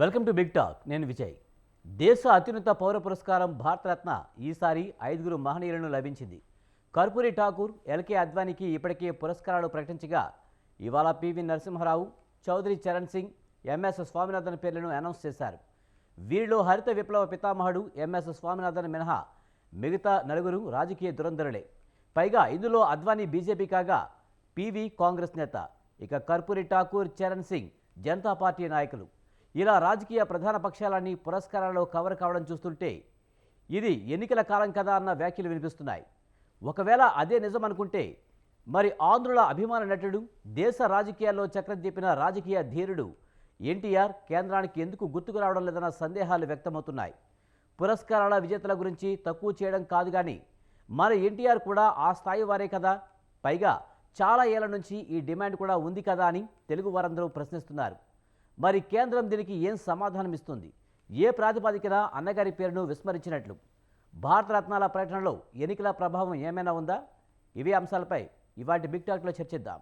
Welcome to big talk. నేను విజయ్. దేశ అత్యున్నత పౌర పురస్కారం భారతరత్న ఈసారి 5 మహనీయులను లభించింది. కర్పూరి ఠాకూర్, ఎల్కే అద్వానీకి ఇప్పటికే పురస్కారాలు ప్రకటించగా ఇవాళ పివి నరసింహారావు, చౌదరి చరణ్ సింగ్, ఎంఎస్ స్వామినాథన్ పేర్లను అనౌన్స్ చేశారు. వీరిలో హరిత విప్లవ పితామహుడు ఎంఎస్ స్వామినాథన్ మినహా మిగతా నలుగురు రాజకీయ దురంధరులే. పైగా ఇందులో అద్వానీ బీజేపీ కాగా పివి కాంగ్రెస్ నేత, ఇక కర్పూరి ఠాకూర్, చరణ్ సింగ్ జనతా పార్టీ నాయకులు. ఇలా రాజకీయ ప్రధాన పక్షాలన్నీ పురస్కారాల్లో కవర్ కావడం చూస్తుంటే ఇది ఎన్నికల కాలం కదా అన్న వ్యాఖ్యలు వినిపిస్తున్నాయి. ఒకవేళ అదే నిజం అనుకుంటే మరి ఆంధ్రుల అభిమాన నటుడు, దేశ రాజకీయాల్లో చక్రం తిప్పిన రాజకీయ ధీరుడు ఎన్టీఆర్ కేంద్రానికి ఎందుకు గుర్తుకు రావడం లేదన్న సందేహాలు వ్యక్తమవుతున్నాయి. పురస్కారాల విజేతల గురించి తక్కువ చేయడం కాదు కానీ మన ఎన్టీఆర్ కూడా ఆ స్థాయి వారే కదా, పైగా చాలా ఏళ్ల నుంచి ఈ డిమాండ్ కూడా ఉంది కదా అని తెలుగు వారందరూ ప్రశ్నిస్తున్నారు. మరి కేంద్రం దీనికి ఏం సమాధానం ఇస్తుంది? ఏ ప్రాతిపదికన అన్నగారి పేరును విస్మరించినట్లు? భారతరత్నాల ప్రకటనలో ఎన్నికల ప్రభావం ఏమైనా ఉందా? ఇవే అంశాలపై ఇవాటి బిగ్ టాక్లో చర్చిద్దాం.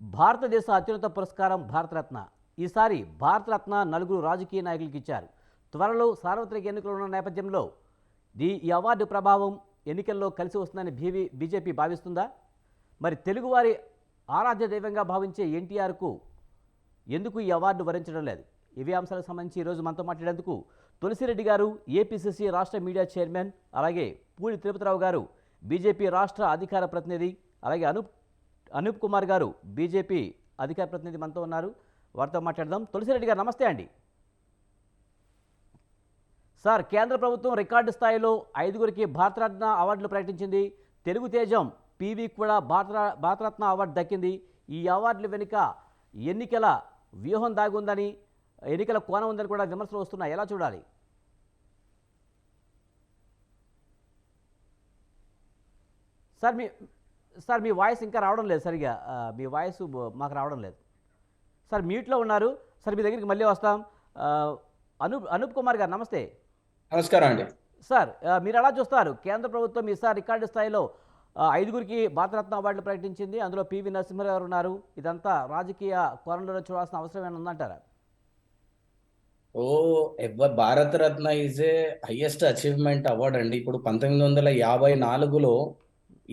భారతదేశ అత్యున్నత పురస్కారం భారతరత్న. ఈసారి భారతరత్న 4 రాజకీయ నాయకులకు ఇచ్చారు. త్వరలో సార్వత్రిక ఎన్నికలు ఉన్న నేపథ్యంలో ఈ అవార్డు ప్రభావం ఎన్నికల్లో కలిసి వస్తుందని బీజేపీ భావిస్తుందా? మరి తెలుగువారి ఆరాధ్య దైవంగా భావించే ఎన్టీఆర్కు ఎందుకు ఈ అవార్డు వరించడం లేదు? ఇవే అంశాలకు సంబంధించి ఈరోజు మనతో మాట్లాడేందుకు తులసిరెడ్డి గారు, ఏపీసీసీ రాష్ట్ర మీడియా చైర్మన్, అలాగే పూడి తిరుపతిరావు గారు, బీజేపీ రాష్ట్ర అధికార ప్రతినిధి, అలాగే అనూప్ కుమార్ గారు, బీజేపీ అధికార ప్రతినిధి మనతో ఉన్నారు. వారితో మాట్లాడదాం. తులసిరెడ్డి గారు నమస్తే అండి. సార్, కేంద్ర ప్రభుత్వం రికార్డు స్థాయిలో 5గురికి భారతరత్న అవార్డులు ప్రకటించింది. తెలుగు తేజం పివి కూడా భారతరత్న అవార్డు దక్కింది. ఈ అవార్డుల వెనుక ఎన్నికల వ్యూహం దాగుందని, ఎన్నికల కోణం ఉందని కూడా విమర్శలు వస్తున్నాయి. ఎలా చూడాలి? సార్ మీ వాయిస్ ఇంకా రావడం లేదు సరిగా. మీ వాయిస్ మాకు రావడం లేదు సార్. మ్యూట్లో ఉన్నారు సార్. మీ దగ్గరికి మళ్ళీ వస్తాం. అనూప్ కుమార్ గారు నమస్తే. నమస్కారం అండి. సార్, మీరు ఎలా చూస్తారు? కేంద్ర ప్రభుత్వం ఈసారి రికార్డు స్థాయిలో 5గురికి భారతరత్న అవార్డులు ప్రకటించింది. అందులో పివి నరసింహారావు గారు ఉన్నారు. ఇదంతా రాజకీయ కోణంలో చూడాల్సిన అవసరం ఏమైనా ఉందంటారా? Bharat Ratna is a highest achievement award అండి. ఇప్పుడు 1954లో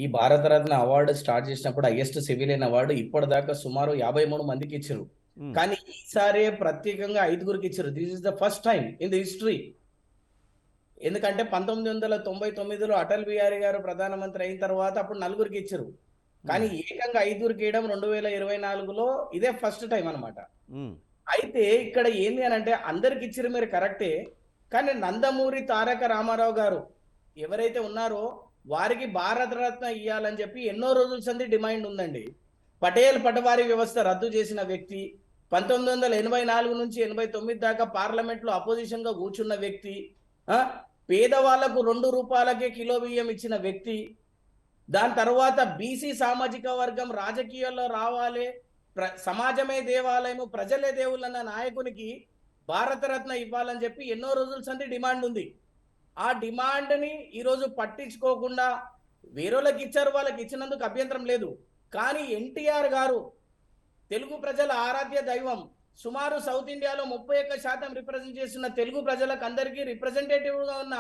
ఈ భారతరత్న అవార్డు స్టార్ట్ చేసినప్పుడు హైయెస్ట్ సివిలియన్ అవార్డు ఇప్పటిదాకా సుమారు 53 మందికి ఇచ్చారు. కానీ ఈసారి ప్రత్యేకంగా 5గురికి ఇచ్చారు. This is the first time in the history. ఎందుకంటే 1999లో అటల్ బిహారీ గారు ప్రధానమంత్రి అయిన తర్వాత అప్పుడు 4గురికి ఇచ్చారు. కానీ ఏకంగా 5గురికి ఇవ్వడం 2024లో ఇదే ఫస్ట్ టైం అనమాట. అయితే ఇక్కడ ఏంది అని అంటే అందరికి ఇచ్చారు మీరు కరెక్టే, కానీ నందమూరి తారక రామారావు గారు ఎవరైతే ఉన్నారో వారికి భారతరత్న ఇవ్వాలని చెప్పి ఎన్నో రోజుల సంది డిమాండ్ ఉందండి. పటేల్ పటవారీ వ్యవస్థ రద్దు చేసిన వ్యక్తి, 1984 నుంచి 89 దాకా పార్లమెంట్లో అపోజిషన్ గా కూర్చున్న వ్యక్తి, పేదవాళ్లకు 2 రూపాయలకే కిలో బియ్యం ఇచ్చిన వ్యక్తి, దాని తర్వాత బీసీ సామాజిక వర్గం రాజకీయాల్లో రావాలి, సమాజమే దేవాలయము ప్రజలే దేవుళ్ళన్న నాయకునికి భారతరత్న ఇవ్వాలని చెప్పి ఎన్నో రోజుల సంది డిమాండ్ ఉంది. ఆ డిమాండ్ని ఈరోజు పట్టించుకోకుండా వేరేళ్ళకి ఇచ్చారు, వాళ్ళకి ఇచ్చినందుకు అభ్యంతరం లేదు. కానీ ఎన్టీఆర్ గారు తెలుగు ప్రజల ఆరాధ్య దైవం, సుమారు సౌత్ ఇండియాలో 31% రిప్రజెంట్ చేస్తున్న తెలుగు ప్రజలకు అందరికీ రిప్రజెంటేటివ్గా ఉన్న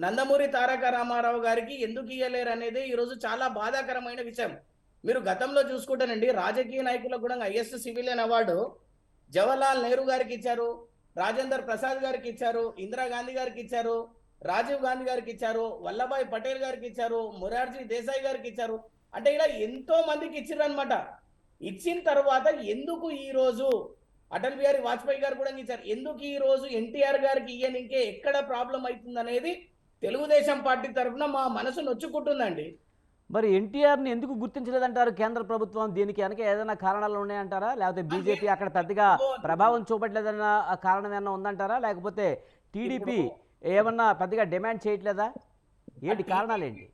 నందమూరి తారక రామారావు గారికి ఎందుకు ఇయ్యలేరు అనేది ఈరోజు చాలా బాధాకరమైన విషయం. మీరు గతంలో చూసుకుంటానండి, రాజకీయ నాయకులకు కూడా highest civilian award Jawaharlal Nehru గారికి ఇచ్చారు, రాజేందర్ ప్రసాద్ గారికి ఇచ్చారు, ఇందిరాగాంధీ గారికి ఇచ్చారు, రాజీవ్ గాంధీ గారికి ఇచ్చారు, వల్లభాయ్ పటేల్ గారికి ఇచ్చారు, మొరార్జీ దేశాయ్ గారికి ఇచ్చారు. అంటే ఇలా ఎంతో మందికి ఇచ్చారు అనమాట. ఇచ్చిన తర్వాత ఎందుకు ఈ రోజు అటల్ బిహారీ వాజ్పేయి గారు కూడా ఇచ్చారు, ఎందుకు ఈ రోజు ఎన్టీఆర్ గారికి ఇయ్యనికే ఎక్కడ ప్రాబ్లం అవుతుంది అనేది తెలుగుదేశం పార్టీ తరఫున మా మనసు నొచ్చుకుంటుందండి. మరి ఎన్టీఆర్ని ఎందుకు గుర్తించలేదంటారు కేంద్ర ప్రభుత్వం? దీనికి వెనక ఏదైనా కారణాలు ఉన్నాయంటారా? లేకపోతే బీజేపీ అక్కడ పెద్దగా ప్రభావం చూపట్లేదన్న కారణం ఏమన్నా ఉందంటారా? లేకపోతే టీడీపీ ఏమన్నా పెద్దగా డిమాండ్ చేయట్లేదా? ఏంటి కారణాలు ఏంటి?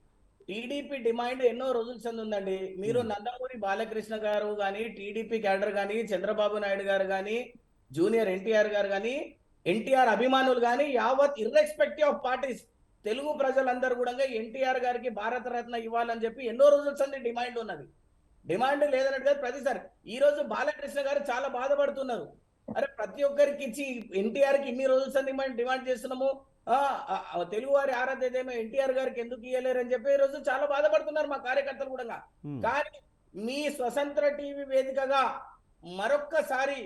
టీడీపీ డిమాండ్ ఎన్నో రోజుల సంది ఉందండి. మీరు నందమూరి బాలకృష్ణ గారు కానీ, టీడీపీ క్యాడర్ కానీ, చంద్రబాబు నాయుడు గారు కానీ, జూనియర్ ఎన్టీఆర్ గారు కానీ ఎన్టీఆర్ అభిమానులు కానీ యావత్ ఇర్రెస్పెక్టివ్ ఆఫ్ పార్టీస్ తెలుగు ప్రజలందరూ కూడా ఎన్టీఆర్ గారికి భారతరత్న ఇవ్వాలని చెప్పి ఎన్నో రోజుల సంది డిమాండ్ ఉన్నది. డిమాండ్ లేదన్నట్టుగా ప్రతిసారి ఈ రోజు బాలకృష్ణ గారు చాలా బాధపడుతున్నారు. అరే ప్రతి ఒక్కరికి ఇచ్చి ఎన్టీఆర్ కి ఇన్ని రోజుల సంది మనం డిమాండ్ చేస్తున్నాము, తెలుగు వారి ఆరాధ్యదేమో ఎన్టీఆర్ గారికి ఎందుకు ఇయ్యలేరు అని చెప్పి ఈ రోజు చాలా బాధపడుతున్నారు మా కార్యకర్తలు కూడా. కానీ మీ స్వతంత్ర టీవీ వేదికగా మరొక్కసారి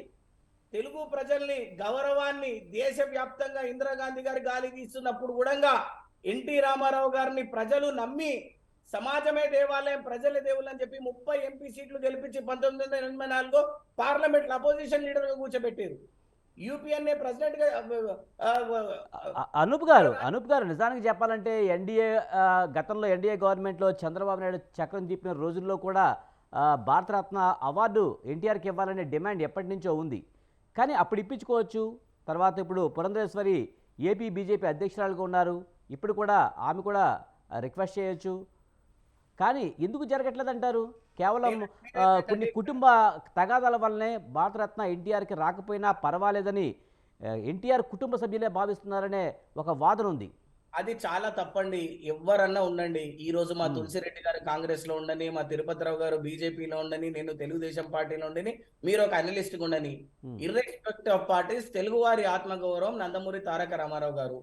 తెలుగు ప్రజల్ని గౌరవాన్ని దేశవ్యాప్తంగా ఇందిరాగాంధీ గారి గాలి తీస్తున్నప్పుడు కూడా ఎన్టీ రామారావు గారిని ప్రజలు నమ్మి సమాజమే దేవాలయం ప్రజల దేవుళ్ళు అని చెప్పి 30 ఎంపీ సీట్లు గెలిపించి 1984 పార్లమెంట్ అపోజిషన్ లీడర్ గా కూర్చోబెట్టారు. యూపీఎన్ఏ ప్రెసిడెంట్ గా అనూప్ గారు నిజానికి చెప్పాలంటే ఎన్డీఏ గతంలో ఎన్డీఏ గవర్నమెంట్లో చంద్రబాబు నాయుడు చక్రం తిప్పిన రోజుల్లో కూడా భారతరత్న అవార్డు ఎన్టీఆర్కి ఇవ్వాలనే డిమాండ్ ఎప్పటి నుంచో ఉంది. కానీ అప్పుడు ఇప్పించుకోవచ్చు. తర్వాత ఇప్పుడు పురంధేశ్వరి ఏపీ బీజేపీ అధ్యక్షురాలుగా ఉన్నారు. ఇప్పుడు కూడా ఆమె కూడా రిక్వెస్ట్ చేయొచ్చు. కానీ ఎందుకు జరగట్లేదంటారు? కేవలం కొన్ని కుటుంబ తగాదాల వల్లనే భారతరత్న ఎన్టీఆర్కి రాకపోయినా పర్వాలేదని ఎన్టీఆర్ కుటుంబ సభ్యులే భావిస్తున్నారనే ఒక వాదన ఉంది. అది చాలా తప్పండి. ఎవరన్నా ఉండండి, ఈ రోజు మా తులసిరెడ్డి గారు కాంగ్రెస్ లో ఉండని, మా తిరుపతిరావు గారు బీజేపీలో ఉండని, నేను తెలుగుదేశం పార్టీలో ఉండని, మీరు ఒక అనలిస్ట్ ఉండని, ఇర్రెస్పెక్టివ్ ఆఫ్ పార్టీస్ తెలుగు వారి ఆత్మగౌరవం నందమూరి తారక రామారావు గారు.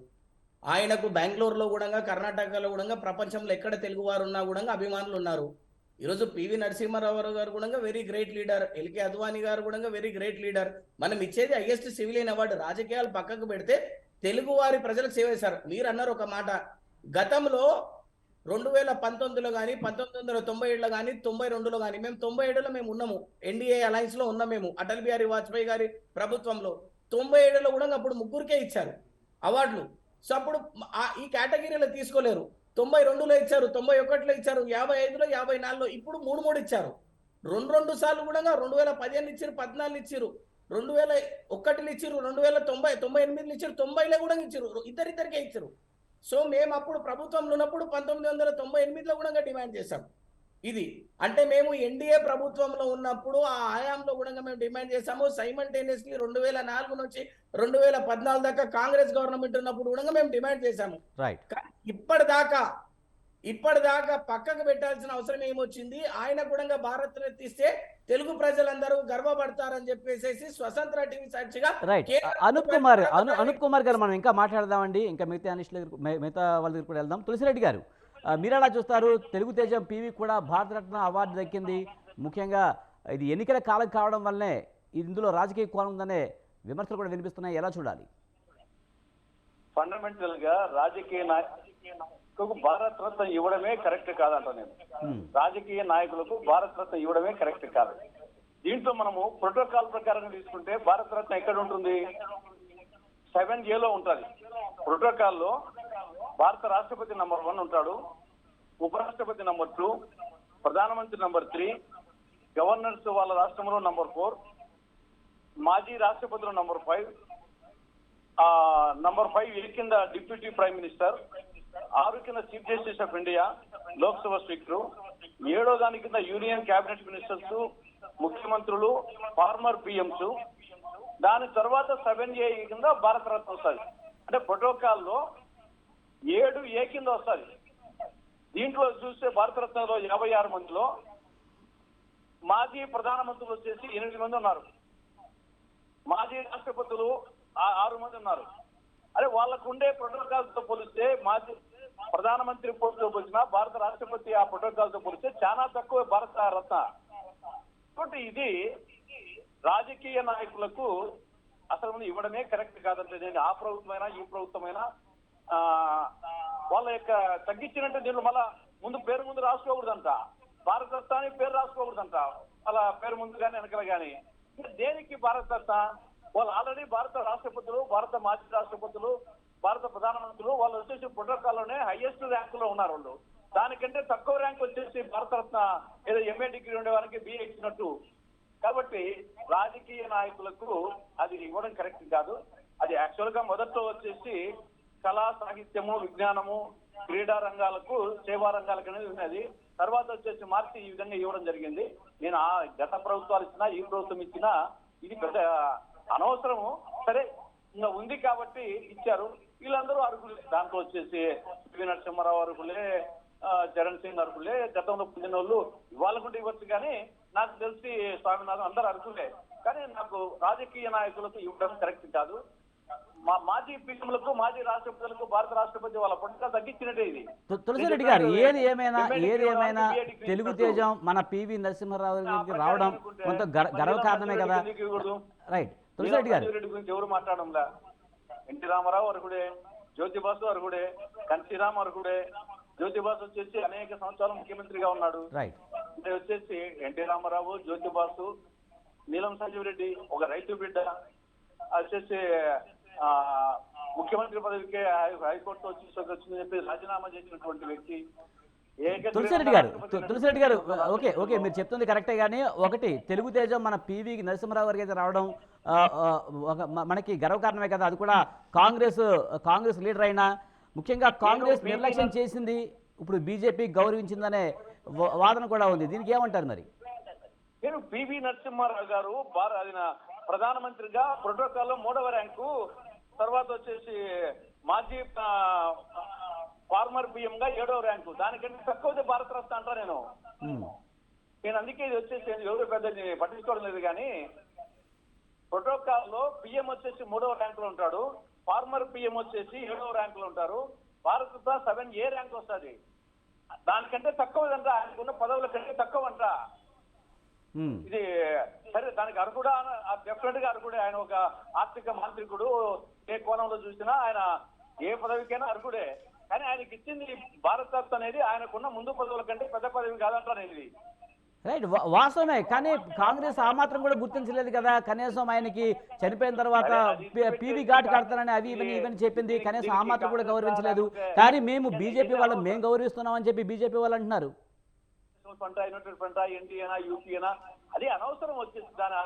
ఆయనకు బెంగళూరులో కూడా కర్ణాటకలో కూడా ప్రపంచంలో ఎక్కడ తెలుగు వారు ఉన్నా కూడా అభిమానులు ఉన్నారు. ఈరోజు పివి నరసింహారావు గారు కూడా very great leader, LK Advani గారు కూడా వెరీ గ్రేట్ లీడర్. మనం ఇచ్చేది హైయెస్ట్ సివిలియన్ అవార్డు. రాజకీయాలు పక్కకు పెడితే తెలుగు వారి ప్రజలకు సేవ చేశారు. మీరు అన్నారు ఒక మాట, గతంలో 2019లో కానీ 1997లో కానీ 92లో కానీ మేము 97లో మేము ఉన్నాము, ఎన్డీఏ అలయన్స్ లో ఉన్నాం మేము, అటల్ బిహారీ వాజ్పేయి గారి ప్రభుత్వంలో. 97లో కూడా అప్పుడు ముగ్గురికే ఇచ్చారు అవార్డులు. సో అప్పుడు ఈ కేటగిరీలో తీసుకోలేరు. 92లో ఇచ్చారు, 91లో ఇచ్చారు, 55లో 54లో, ఇప్పుడు 3 ఇచ్చారు. 2 సార్లు కూడా 2015 ఇచ్చారు, 14 ఇచ్చారు, 2001 ఇచ్చారు, 2090 98 ఇచ్చారు, 90లో కూడా ఇచ్చారు, ఇద్దరికే ఇచ్చారు. సో మేము అప్పుడు ప్రభుత్వంలో ఉన్నప్పుడు 1998లో కూడా డిమాండ్ చేశాం. ఇది అంటే మేము ఎన్డీఏ ప్రభుత్వంలో ఉన్నప్పుడు ఆ హయాంలో కూడా మేము డిమాండ్ చేశాము. సైమల్టేనియస్లీ 2004 నుంచి 2014 దాకా కాంగ్రెస్ గవర్నమెంట్ ఉన్నప్పుడు కూడా మేము డిమాండ్ చేశాము. ఇప్పటిదాకా పక్కకు పెట్టాల్సిన అవసరం ఏమొచ్చింది? ఆయన కూడా భారతరత్న ఇస్తే తెలుగు ప్రజలందరూ గర్వపడతారని చెప్పేసి స్వతంత్ర టీవీ సాక్షిగా అనూప్ కుమార్ గారు మనం ఇంకా మాట్లాడదామండి. ఇంకా మిగతా వాళ్ళ దగ్గర కూడా వెళ్దాం. తులసిరెడ్డి గారు, మీరు ఎలా చూస్తారు? తెలుగు తేజం పీవీ కూడా భారతరత్న అవార్డు దక్కింది. ముఖ్యంగా ఇది ఎన్నికల కాలం కావడం వల్లనే ఇందులో రాజకీయ కోణం ఉందనే విమర్శలు కూడా వినిపిస్తున్నాయి. ఎలా చూడాలి? ఫండమెంటల్ గా రాజకీయ నాయకులకు భారతరత్న ఇవ్వడమే కరెక్ట్ కాదంట నేను. రాజకీయ నాయకులకు భారతరత్న ఇవ్వడమే కరెక్ట్ కాదు. దీంట్లో మనము ప్రోటోకాల్ ప్రకారం తీసుకుంటే భారతరత్న ఎక్కడ ఉంటుంది? 7A లో ఉంటుంది. ప్రోటోకాల్లో భారత రాష్ట్రపతి నంబర్ 1 ఉంటాడు, ఉపరాష్ట్రపతి నంబర్ 2, ప్రధానమంత్రి నంబర్ 3, గవర్నర్స్ వాళ్ళ రాష్ట్రంలో నంబర్ 4, మాజీ రాష్ట్రపతులు నంబర్ 5, నంబర్ 5 కింద డిప్యూటీ ప్రైమ్ మినిస్టర్, 6 కింద chief justice of India, Lok Sabha speaker, 7వ దాని కింద యూనియన్ క్యాబినెట్ మినిస్టర్స్, ముఖ్యమంత్రులు, ఫార్మర్ పిఎంస్. దాని తర్వాత 7A కింద భారతరత్న వస్తుంది. అంటే ప్రోటోకాల్లో 7A కింద వస్తుంది. దీంట్లో చూస్తే భారతరత్నలో 56 మందిలో మాజీ ప్రధానమంత్రులు వచ్చేసి 8 మంది ఉన్నారు, మాజీ రాష్ట్రపతులు 6 మంది ఉన్నారు. అదే వాళ్ళకు ఉండే ప్రోటోకాల్ తో పోలిస్తే మాజీ ప్రధానమంత్రి పోస్టులో వచ్చిన భారత రాష్ట్రపతి ఆ ప్రోటోకాల్ తో పోలిస్తే చాలా తక్కువ భారత రత్న. కాబట్టి ఇది రాజకీయ నాయకులకు అసలు ఇవ్వడమే కరెక్ట్ కాదంటే నేను ఆ ప్రభుత్వమైనా ఈ ప్రభుత్వమైనా వాళ్ళ యొక్క తగ్గించినట్టు దీంట్లో మళ్ళా పేరు ముందు రాసుకోకూడదంట, భారతరత్న అని పేరు రాసుకోకూడదంట, అలా పేరు ముందు కానీ వెనకల కానీ. దేనికి భారతరత్న? వాళ్ళు ఆల్రెడీ భారత రాష్ట్రపతులు, భారత మాజీ రాష్ట్రపతులు, భారత ప్రధానమంత్రులు వాళ్ళు వచ్చేసి ప్రోటోకాల్లోనే హైయెస్ట్ ర్యాంకులో ఉన్నారు. వాళ్ళు దానికంటే తక్కువ ర్యాంక్ వచ్చేసి భారతరత్న ఏదో MA డిగ్రీ ఉండే వారికి BA ఇచ్చినట్టు. కాబట్టి రాజకీయ నాయకులకు అది ఇవ్వడం కరెక్ట్ కాదు. అది యాక్చువల్ గా మొదట్లో వచ్చేసి కళా, సాహిత్యము, విజ్ఞానము, క్రీడా రంగాలకు, సేవా రంగాలకు అనేది ఉన్నది. తర్వాత వచ్చేసి మార్చి ఈ విధంగా ఇవ్వడం జరిగింది. నేను గత ప్రభుత్వాలు ఇచ్చినా ఈ ప్రభుత్వం ఇచ్చినా ఇది పెద్ద అనవసరము. సరే ఇంకా ఉంది కాబట్టి ఇచ్చారు. వీళ్ళందరూ అర్హులే. దాంట్లో వచ్చేసి పివి నరసింహారావు అర్హులే, చరణ్ సింగ్ అర్హులే, గతంలో పొందిన వాళ్ళు ఇవ్వాలనుకుంటే ఇవ్వచ్చు. కానీ నాకు తెలిసి స్వామినాథన్ అందరూ అర్హులే. కానీ నాకు రాజకీయ నాయకులకు ఇవ్వడం కరెక్ట్ కాదు. మాజీ పీఎంలకు, మాజీ రాష్ట్రపతులకు భారత రాష్ట్రపతి వాళ్ళ పొట్ట తగ్గించినట్టే ఇది. తులసిరెడ్డి గారు, ఏది ఏమైనా తెలుగు తేజం మన పివి నరసింహారావు గారికి రావడం కొంత గర్వకారణమే కదా. రైట్, తులసిరెడ్డి గారు గురించి ఎవరు మాట్లాడంలా. ఎన్టీ రామారావు అర్హుడే, జ్యోతిబాసు అర్హుడే, కన్సీరామ్ అర్హుడే. జ్యోతిబాసు వచ్చేసి అనేక సంవత్సరాలు ముఖ్యమంత్రిగా ఉన్నాడు. రైట్, అంటే వచ్చేసి ఎన్టీ రామారావు, జ్యోతిబాసు, నీలం సంజీవ్ రెడ్డి ఒక రైతు బిడ్డ, వచ్చేసి ముఖ్యమంత్రి పదవికి హైకోర్టు వచ్చిందని చెప్పి రాజీనామా చేసినటువంటి వ్యక్తి. తులసిరెడ్డి గారు ఓకే మీరు చెప్తుంది కరెక్టే. కానీ ఒకటి తెలుగు తేజం మన పివి నరసింహారావు గారికి అయితే రావడం మనకి గర్వకారణమే కదా. అది కూడా కాంగ్రెస్ లీడర్ అయినా, ముఖ్యంగా కాంగ్రెస్ నిర్లక్ష్యం చేసింది, ఇప్పుడు బీజేపీ గౌరవించిందనే వాదన కూడా ఉంది. దీనికి ఏమంటారు మరి? నేను పివి నరసింహారావు గారు ప్రధానమంత్రిగా ప్రోటోకాల్లో 3వ ర్యాంకు, తర్వాత వచ్చేసి మాజీ ఫార్మర్ పిఎం గా 7వ ర్యాంకు. దానికంటే తక్కువది భారత రత్న అంటా నేను అందుకే ఇది వచ్చేసి ఎవరు పెద్ద పట్టించుకోవడం లేదు. కానీ ప్రోటోకాల్లో పిఎం వచ్చేసి 3వ ర్యాంకులో ఉంటాడు, ఫార్మర్ పిఎం వచ్చేసి 7వ ర్యాంకులో ఉంటారు. భారత రత్న 7A ర్యాంక్ వస్తుంది. దానికంటే తక్కువదంట, ఆయనకున్న పదవుల కంటే తక్కువ అంట. ఇది సరే, దానికి అర్హుడా? డెఫినెట్ గా అర్హుడే. ఆయన ఒక ఆర్థిక మాంత్రికుడు. ఏ కోణంలో చూసినా ఆయన ఏ పదవికైనా అర్హుడే. కానీ ఆయనకి ఇచ్చింది భారత రత్న అనేది ఆయనకున్న ముందు పదవుల కంటే పెద్ద పదవి కాదంటారు ఇది. రైట్, వాస్తవమే. కానీ కాంగ్రెస్ ఆ మాత్రం కూడా గుర్తించలేదు కదా. కనీసం ఆయనకి చనిపోయిన తర్వాత పీవీ ఘాట్ కడతానని అవి ఇవన్నీ చెప్పింది. కనీసం ఆ మాత్రం కూడా గౌరవించలేదు. కానీ మేము బీజేపీ వాళ్ళం, మేము గౌరవిస్తున్నామని చెప్పి బీజేపీ వాళ్ళు అంటున్నారు. పంట యునైటెడ్ పంట, ఎన్డీఏనా, యూపీఏనా, అది అనవసరం వచ్చేసి, దాని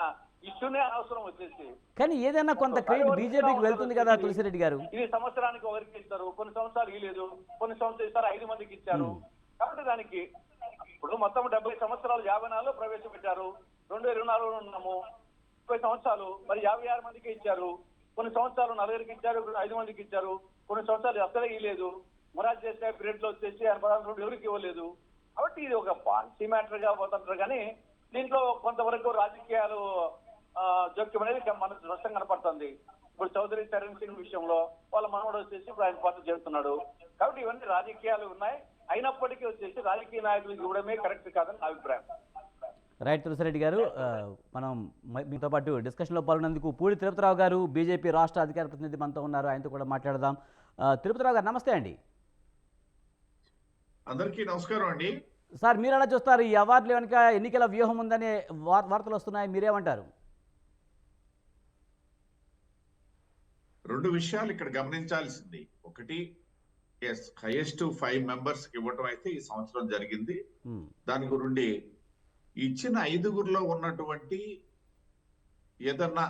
ఇష్యూనే అనవసరం వచ్చేసి. కానీ ఏదైనా కొంత క్రెడిట్ బీజేపీకి వెళ్తుంది కదా తులసిరెడ్డి గారు. ఇది సంవత్సరానికి ఒకరికి ఇస్తారు, కొన్ని సంవత్సరాలు ఇవ్వలేదు, కొన్ని సంవత్సరాలు ఇస్తారు, 5 మందికి ఇచ్చారు. కాబట్టి దానికి ఇప్పుడు మొత్తం 70 సంవత్సరాలు 54లో ప్రవేశపెట్టారు. 2024లో ఉన్నాము, 30 సంవత్సరాలు. మరి 56 మందికి ఇచ్చారు. కొన్ని సంవత్సరాలు 40కి ఇచ్చారు, 5 మందికి ఇచ్చారు. కొన్ని సంవత్సరాలు అసలే ఇవ్వలేదు. మొరాజ్ దేశాయ్ పీరియడ్ లో వచ్చేసి ఆయన 16 ఎవరికి ఇవ్వలేదు. కాబట్టి ఇది ఒక పాలసీ మ్యాటర్ గా పోతుంటారు. కానీ దీంట్లో కొంతవరకు రాజకీయాలు జోక్యం అనేది మనకు స్పష్టంగా కనపడుతుంది. ఇప్పుడు చౌదరి చరణ్ సింగ్ విషయంలో వాళ్ళ మనవడు వచ్చేసి ఇప్పుడు ఆయన పార్టీ చేస్తున్నాడు. కాబట్టి ఇవన్నీ రాజకీయాలు ఉన్నాయి. అయినప్పటికీ వచ్చేసి రాజకీయ నాయకులకు ఇవ్వడమే కరెక్ట్ కాదని నా అభిప్రాయం. రైట్, తులసిరెడ్డి గారు, మనం మీతో పాటు డిస్కషన్లో పాల్గొన్నందుకు పూడి తిరుపతిరావు గారు, బీజేపీ రాష్ట్ర అధికార ప్రతినిధి మనతో ఉన్నారు. ఆయనతో కూడా మాట్లాడదాం. తిరుపతిరావు గారు నమస్తే అండి. అందరికీ నమస్కారం అండి. సార్, మీరు ఎలా చూస్తారు? ఈ అవార్డులు వెనుక ఎన్నికల వ్యూహం ఉందనే వార్తలు వస్తున్నాయి, మీరేమంటారు? 2 విషయాలు ఇక్కడ గమనించాల్సింది. ఒకటి, హైయెస్ట్ 5 మెంబర్స్ ఇవ్వటం అయితే ఈ సంవత్సరం జరిగింది. దాని గురించి ఇచ్చిన 5గురిలో ఉన్నటువంటి ఏదన్నా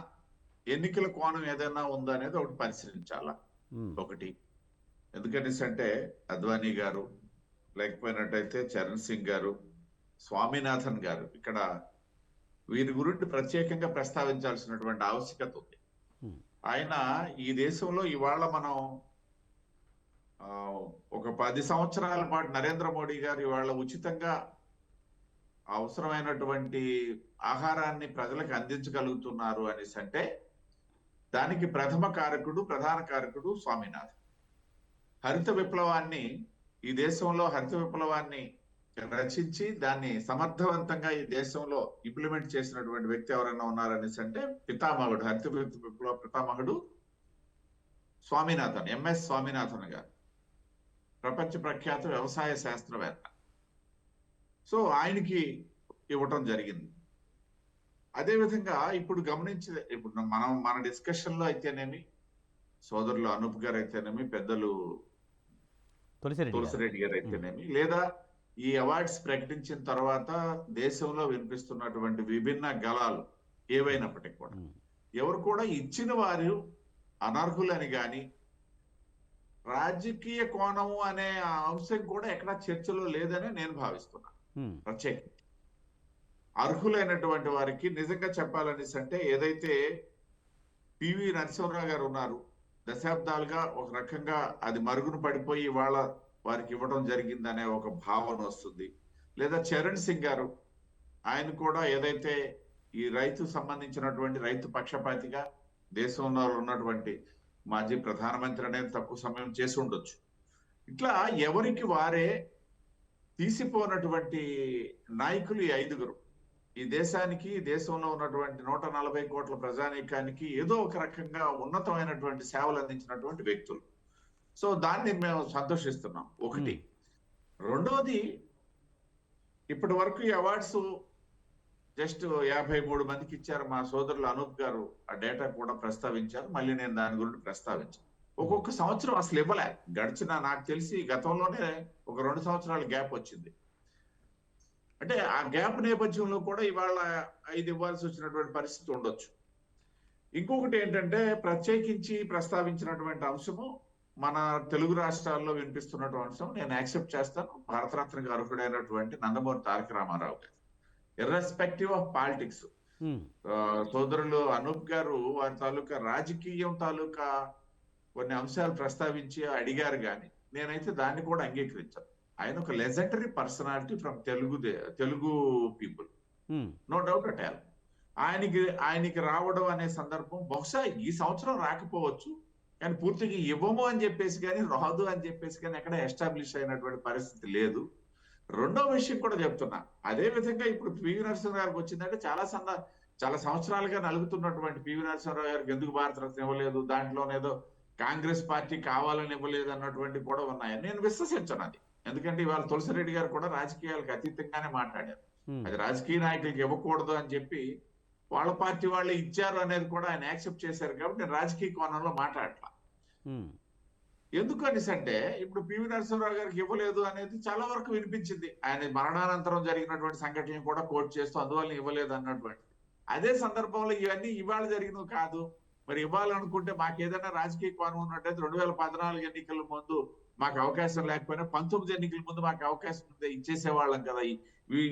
ఎన్నికల కోణం ఏదైనా ఉందా అనేది ఒకటి పరిశీలించాలా. ఒకటి, ఎందుకనేసి అంటే అద్వానీ గారు, లేకపోయినట్టయితే చరణ్ సింగ్ గారు, స్వామినాథన్ గారు, ఇక్కడ వీరి గురించి ప్రత్యేకంగా ప్రస్తావించాల్సినటువంటి ఆవశ్యకత ఉంది. ఆయన ఈ దేశంలో ఇవాళ మనం ఒక 10 సంవత్సరాల పాటు నరేంద్ర మోడీ గారు ఇవాళ ఉచితంగా అవసరమైనటువంటి ఆహారాన్ని ప్రజలకు అందించగలుగుతున్నారు అనేసి అంటే దానికి ప్రధాన కారకుడు స్వామినాథన్. హరిత విప్లవాన్ని, ఈ దేశంలో హరిత విప్లవాన్ని రచించి దాన్ని సమర్థవంతంగా ఈ దేశంలో ఇంప్లిమెంట్ చేసినటువంటి వ్యక్తి ఎవరైనా ఉన్నారనేసి అంటే పితామహుడు, హరిత విప్లవ పితామహుడు స్వామినాథన్, ఎంఎస్ స్వామినాథన్ గారు, ప్రపంచ ప్రఖ్యాత వ్యవసాయ శాస్త్రవేత్త. సో ఆయనకి ఇవ్వటం జరిగింది. అదేవిధంగా ఇప్పుడు మన డిస్కషన్ లో అయితేనేమి, సోదరులు అనూప్ గారు అయితేనేమి, పెద్దలు తులసిరెడ్డి గారు అయితేనేమి, లేదా ఈ అవార్డ్స్ ప్రకటించిన తర్వాత దేశంలో వినిపిస్తున్నటువంటి విభిన్న గళాలు ఏవైనప్పటికీ కూడా ఎవరు కూడా ఇచ్చిన వారు అనర్హులని గాని రాజకీయ కోణము అనే అంశం కూడా ఎక్కడ చర్చలో లేదని నేను భావిస్తున్నాను. ప్రత్యేకంగా అర్హులైనటువంటి వారికి నిజంగా చెప్పాలనేసి అంటే ఏదైతే పివి నరసింహరావు గారు ఉన్నారు. దశాబ్దాలుగా ఒక రకంగా అది మరుగున పడిపోయి ఇవాళ వారికి ఇవ్వడం జరిగిందనే ఒక భావన వస్తుంది. లేదా చరణ్ సింగ్ గారు, ఆయన కూడా ఏదైతే ఈ రైతు సంబంధించినటువంటి రైతు పక్షపాతిగా దేశంలో ఉన్నటువంటి మాజీ ప్రధానమంత్రి అనేది తక్కువ సమయం చేసి ఉండొచ్చు. ఇట్లా ఎవరికి వారే తీసిపోనటువంటి నాయకులు ఈ 5గురు. ఈ దేశానికి, దేశంలో ఉన్నటువంటి 140 కోట్ల ప్రజానీకానికి ఏదో ఒక రకంగా ఉన్నతమైనటువంటి సేవలు అందించినటువంటి వ్యక్తులు. సో దాన్ని మేము సంతోషిస్తున్నాం. ఒకటి. రెండోది, ఇప్పటి వరకు ఈ అవార్డ్స్ జస్ట్ 53 మందికి ఇచ్చారు. మా సోదరులు అనూప్ గారు ఆ డేటా కూడా ప్రస్తావించారు. మళ్ళీ నేను దాని గురించి ప్రస్తావించాను. ఒక్కొక్క సంవత్సరం అసలు ఇవ్వలే. గడిచిన, నాకు తెలిసి గతంలోనే ఒక 2 సంవత్సరాల గ్యాప్ వచ్చింది. అంటే ఆ గ్యాప్ నేపథ్యంలో కూడా ఇవాళ 5 ఇవ్వాల్సి వచ్చినటువంటి పరిస్థితి ఉండొచ్చు. ఇంకొకటి ఏంటంటే, ప్రత్యేకించి ప్రస్తావించినటువంటి అంశము మన తెలుగు రాష్ట్రాల్లో వినిపిస్తున్నటువంటి అంశం నేను యాక్సెప్ట్ చేస్తాను. భారతరత్నకు అర్హుడైనటువంటి నందమూరి తారక రామారావు గారు, ఇర్రెస్పెక్టివ్ ఆఫ్ పాలిటిక్స్. సోదరులు అనూప్ గారు వారి తాలూకా రాజకీయం తాలూకా కొన్ని అంశాలు ప్రస్తావించి అడిగారు, కానీ నేనైతే దాన్ని కూడా అంగీకరించాను. ఆయన ఒక legendary personality from Telugu people, no doubt at all. ఆయనకి రావడం అనే సందర్భం బహుశా ఈ సంవత్సరం రాకపోవచ్చు, కానీ పూర్తిగా ఇవ్వము అని చెప్పేసి కానీ, రాదు అని చెప్పేసి కానీ ఎక్కడ ఎస్టాబ్లిష్ అయినటువంటి పరిస్థితి లేదు. రెండో విషయం కూడా చెప్తున్నా, అదే విధంగా ఇప్పుడు పివి నరసింహరావు గారికి వచ్చిందంటే చాలా సంవత్సరాలుగా నలుగుతున్నటువంటి పివి నరసింహరావు గారికి ఎందుకు భారతరత్న ఇవ్వలేదు, దాంట్లోనేదో కాంగ్రెస్ పార్టీ కావాలని ఇవ్వలేదు అన్నటువంటి కూడా ఉన్నాయి. నేను విశ్వసించను అది. ఎందుకంటే ఇవాళ తులసిరెడ్డి గారు కూడా రాజకీయాలకు అతీతంగానే మాట్లాడారు. అది రాజకీయ నాయకులకు ఇవ్వకూడదు అని చెప్పి వాళ్ళ పార్టీ వాళ్ళు ఇచ్చారు అనేది కూడా ఆయన యాక్సెప్ట్ చేశారు. కాబట్టి నేను రాజకీయ కోణంలో మాట్లాడట్లా. ఎందుకు అనేసి అంటే, ఇప్పుడు పివి నరసింహరావు గారికి ఇవ్వలేదు అనేది చాలా వరకు వినిపించింది. ఆయన మరణానంతరం జరిగినటువంటి సంఘటనలు కూడా కోట్ చేస్తూ అందువల్ల ఇవ్వలేదు అన్నటువంటి. అదే సందర్భంలో ఇవన్నీ ఇవాళ జరిగినవి కాదు. మరి ఇవ్వాలనుకుంటే మాకు ఏదైనా రాజకీయ కోణం ఉన్నట్టయితే 2014 ఎన్నికల ముందు మాకు అవకాశం లేకపోయినా 19 ఎన్నికల ముందు మాకు అవకాశం ఉంటే ఇచ్చేసేవాళ్ళం కదా.